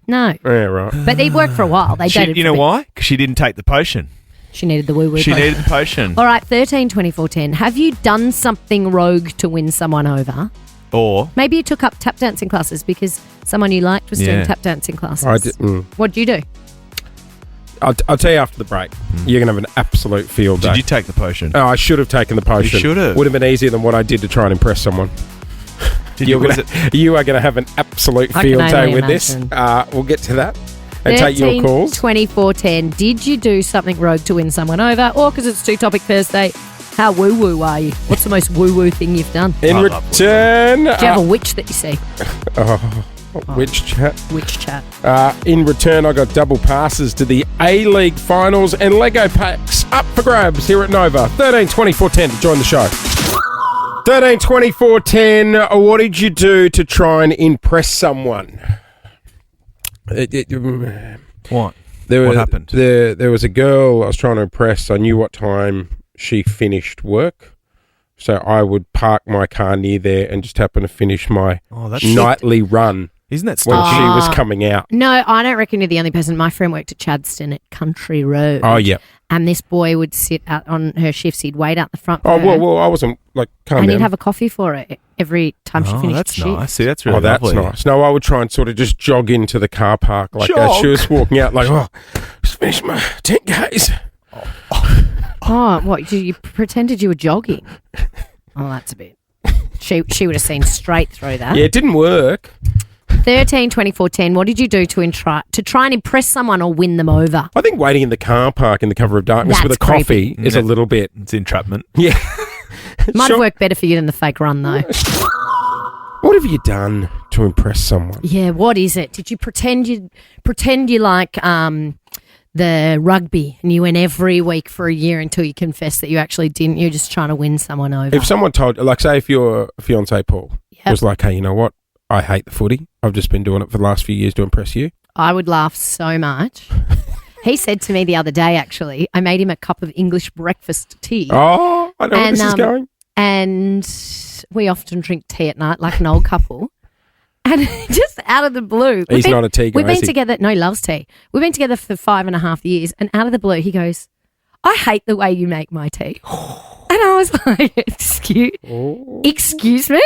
No, Yeah, right. but they worked for a while. They dated. You for a know bit. why? Because she didn't take the potion. She needed the woo-woo. She potion. needed the potion. All right, 13, 24, 10. Have you done something rogue to win someone over? Or Maybe you took up tap dancing classes because someone you liked was doing Yeah. tap dancing classes. I did. What did you do? I'll tell you after the break. You're going to have an absolute field day. did you take the potion? Oh, I should have taken the potion. should have. Would have been easier than what I did to try and impress someone. Did you was it- are going to have an absolute I field can day only with this. imagine. We'll get to that and take your 13, calls. 24, 10. Did you do something rogue to win someone over? Or because it's Two Topic Thursday, how woo-woo are you? What's the most woo-woo thing you've done? In I love return, Do you have a witch that you see? witch chat. Witch chat. In return, I got double passes to the A-League finals and Lego packs up for grabs here at Nova. 13, 24, 10 to join the show. 13, 24, 10. What did you do to try and impress someone? What? What happened? There was a girl I was trying to impress. I knew what time she finished work. So I would park my car near there and just happen to finish my nightly run. Isn't that when stupid? she was coming out? No, I don't reckon you're the only person. My friend worked at Chadston at Country Road. Oh, yeah. And this boy would sit out on her shifts. He'd wait out the front. Oh, well, I wasn't calm and down. he'd have a coffee for her every time she finished that's the shift. nice. See, that's really that's lovely. nice. No, I would try and sort of just jog into the car park as she was walking out, just finished my 10Ks. Oh, what? You pretended you were jogging? Oh, that's a bit. She would have seen straight through that. Yeah, it didn't work. 13, 24, 10. What did you do to try and impress someone or win them over? I think waiting in the car park in the cover of darkness with a That's creepy. coffee is a little bit... It's entrapment. Yeah. Might have worked better for you than the fake run, though. What have you done to impress someone? Yeah, what is it? Did you pretend you like the rugby and you went every week for a year until you confessed that you actually didn't? You're just trying to win someone over. If someone told, say if your fiancé Paul was like, hey, you know what? I hate the footy. I've just been doing it for the last few years to impress you. I would laugh so much. He said to me the other day, actually, I made him a cup of English breakfast tea. Oh, I know where this is going. And we often drink tea at night like an old couple. And just out of the blue. He's not a tea guy, We've been is he? together. No, he loves tea. We've been together for 5.5 years. And out of the blue, he goes, I hate the way you make my tea. And I was like, excuse me?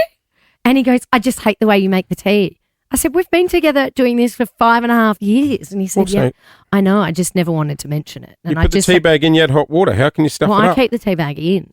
And he goes, I just hate the way you make the tea. I said, we've been together doing this for 5.5 years. And he said, Also, I know. I just never wanted to mention it. And You put the tea bag in, you had hot water. How can you stuff well, it I up? keep the tea bag in.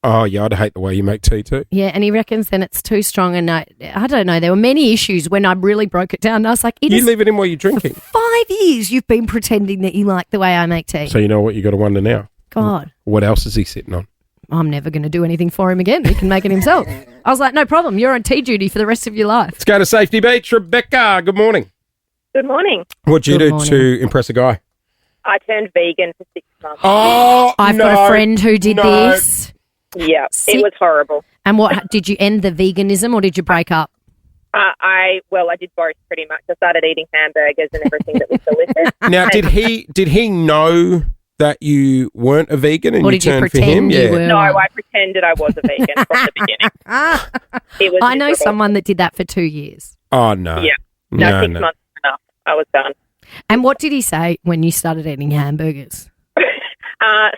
Oh, yeah, I'd hate the way you make tea too. Yeah, and he reckons then it's too strong. And I don't know. There were many issues when I really broke it down. And I was like, You leave it in while you're drinking. 5 years you've been pretending that you like the way I make tea. So you know what you got to wonder now? God. What else is he sitting on? I'm never going to do anything for him again. He can make it himself. I was like, no problem. You're on tea duty for the rest of your life. Let's go to Safety Beach. Rebecca, good morning. Good morning. What'd you do to impress a guy? I turned vegan for 6 months. Oh, I've got a friend who did this. Yeah, it was horrible. And what did you end the veganism or did you break up? I did both pretty much. I started eating hamburgers and everything that was delicious. Now, did he know that you weren't a vegan and Or you did you turned for him? pretend you were? No, I pretended I was a vegan from the beginning. It was I know miserable. someone that did that for 2 years. Oh, no. Yeah. No, 6 months was enough. I was done. And what did he say when you started eating hamburgers?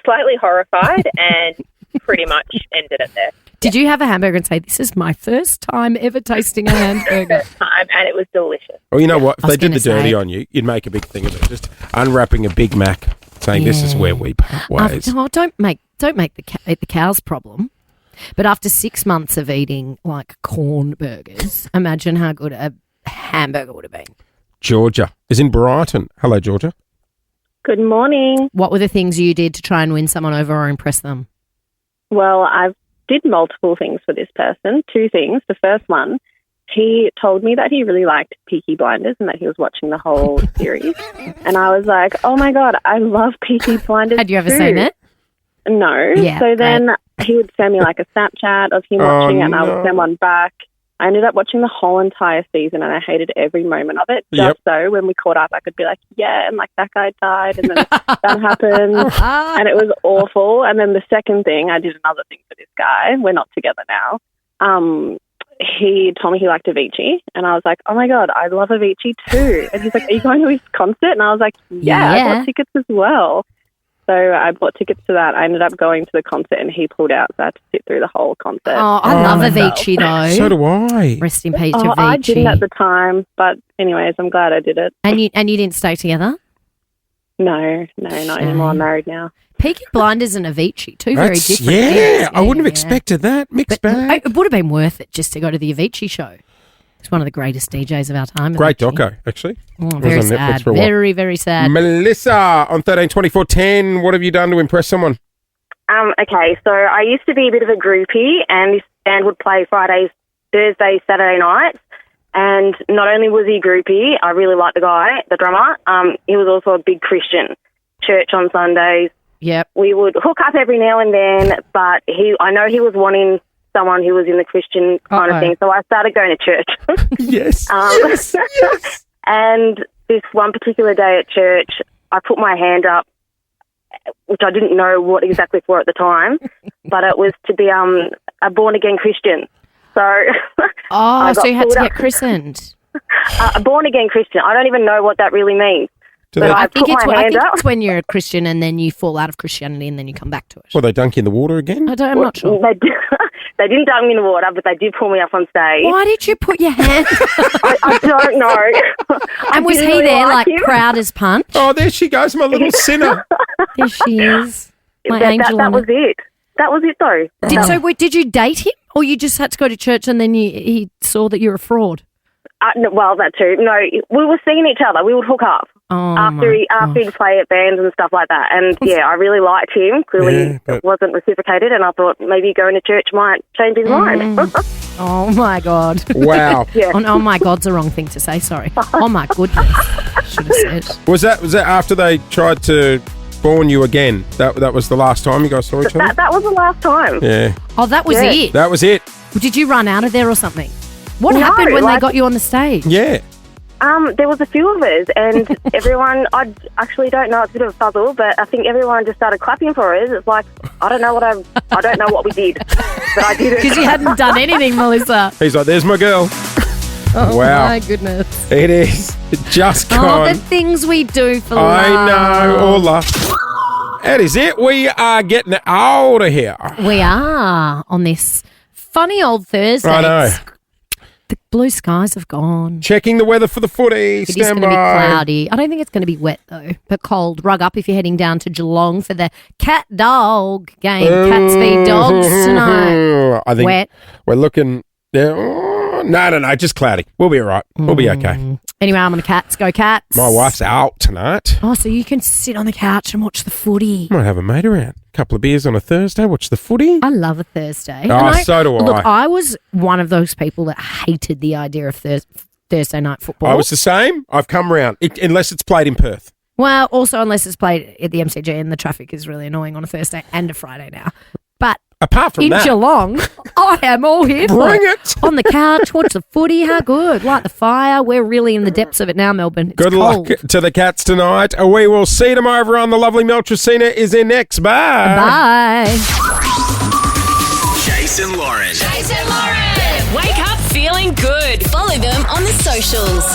Slightly horrified and pretty much ended it there. Did you have a hamburger and say, this is my first time ever tasting a hamburger? And it was delicious. Well, you know what? If I was they did the gonna dirty say- on you, you'd make a big thing of it. Just unwrapping a Big Mac, saying this is where we part ways. Don't make the cow's problem. But after 6 months of eating like corn burgers, imagine how good a hamburger would have been. Georgia is in Brighton. Hello, Georgia. Good morning. What were the things you did to try and win someone over or impress them? Well, I did multiple things for this person. 2 things. The first one, he told me that he really liked Peaky Blinders and that he was watching the whole series. And I was like, oh my God, I love Peaky Blinders. Had you ever too. seen it? No. Yeah, so then he would send me like a Snapchat of him watching it and I would send one back. I ended up watching the whole entire season and I hated every moment of it. Just so when we caught up, I could be like, yeah, and like that guy died and then that happened. And it was awful. And then the second thing, I did another thing for this guy. We're not together now. He told me he liked Avicii. And I was like, oh my God, I love Avicii too. And he's like, are you going to his concert? And I was like, yeah. I bought tickets as well. So I bought tickets to that. I ended up going to the concert and he pulled out, so I had to sit through the whole concert. Oh, I love Avicii though. So do I. Rest in peace, Oh, Avicii. I didn't at the time, but anyways, I'm glad I did it. And you didn't stay together? No, not anymore. I'm married now. Peaky Blinders and Avicii, two very That's- different yeah, things. I wouldn't have expected that. Mixed bag. It would have been worth it just to go to the Avicii show. He's one of the greatest DJs of our time. Great Avicii. doco, actually. Oh, It was very on Netflix sad. for a while. Very, very sad. Melissa on 13 24 10. What have you done to impress someone? Okay, so I used to be a bit of a groupie, and this band would play Fridays, Thursdays, Saturday nights. And not only was he a groupie, I really liked the guy, the drummer. He was also a big Christian. Church on Sundays. Yep. We would hook up every now and then, but I know he was wanting someone who was in the Christian kind of thing. So I started going to church. Yes. Yes. And this one particular day at church, I put my hand up, which I didn't know what exactly for at the time, but it was to be a born-again Christian. So so you had to get christened. A born-again Christian. I don't even know what that really means. I think it's when you're a Christian and then you fall out of Christianity and then you come back to it. Well, they dunk you in the water again? I'm not sure. They didn't dunk me in the water, but they did pull me up on stage. Why did you put your hand? I don't know. And was he really there like like him. proud as punch? Oh, there she goes, my little sinner. There she is. My angel. That was it. That was it, though. Did you date him or you just had to go to church and then he saw that you were a fraud? No, well, that too. No, we were seeing each other. We would hook up after he'd play at bands and stuff like that. And I really liked him. Clearly, it wasn't reciprocated, and I thought maybe going to church might change his mind. Oh my God! Wow. Yeah. Oh my God's the wrong thing to say. Sorry. Oh my goodness. Should have said. Was that after they tried to born you again? That was the last time you guys saw each other? That was the last time. Yeah. Oh, that was it. That was it. Did you run out of there or something? What No, happened when they got you on the stage? Yeah. There was a few of us, and everyone, I actually don't know, it's a bit of a puzzle, but I think everyone just started clapping for us. It's like, I don't know what we did, but I did it. Because you hadn't done anything, Melissa. He's like, there's my girl. Oh, wow. my goodness. It is. Just gone. Oh, the things we do for love. I know. All love. That is it. We are getting out of here. We are on this funny old Thursday. I know. The blue skies have gone. Checking the weather for the footy. It is going to be cloudy. I don't think it's going to be wet, though, but cold. Rug up if you're heading down to Geelong for the cat-dog game. Cats v dogs tonight. I think wet. We're looking... No, just cloudy. We'll be all right. We'll be okay. Anyway, I'm on the Cats. Go Cats. My wife's out tonight. Oh, so you can sit on the couch and watch the footy. Might have a mate around. A couple of beers on a Thursday, watch the footy. I love a Thursday. Oh, so do I. Look, I was one of those people that hated the idea of Thursday night football. I was the same. I've come round, unless it's played in Perth. Well, also unless it's played at the MCG and the traffic is really annoying on a Thursday and a Friday now. But apart from in that, Geelong, I am all here for bring it. On the couch, watch the footy. How good. Light the fire. We're really in the depths of it now, Melbourne. It's good cold. luck to the Cats tonight. We will see them over on the lovely Melchicina is in next. Bye. Bye. Jason Lauren. Wake up feeling good. Follow them on the socials.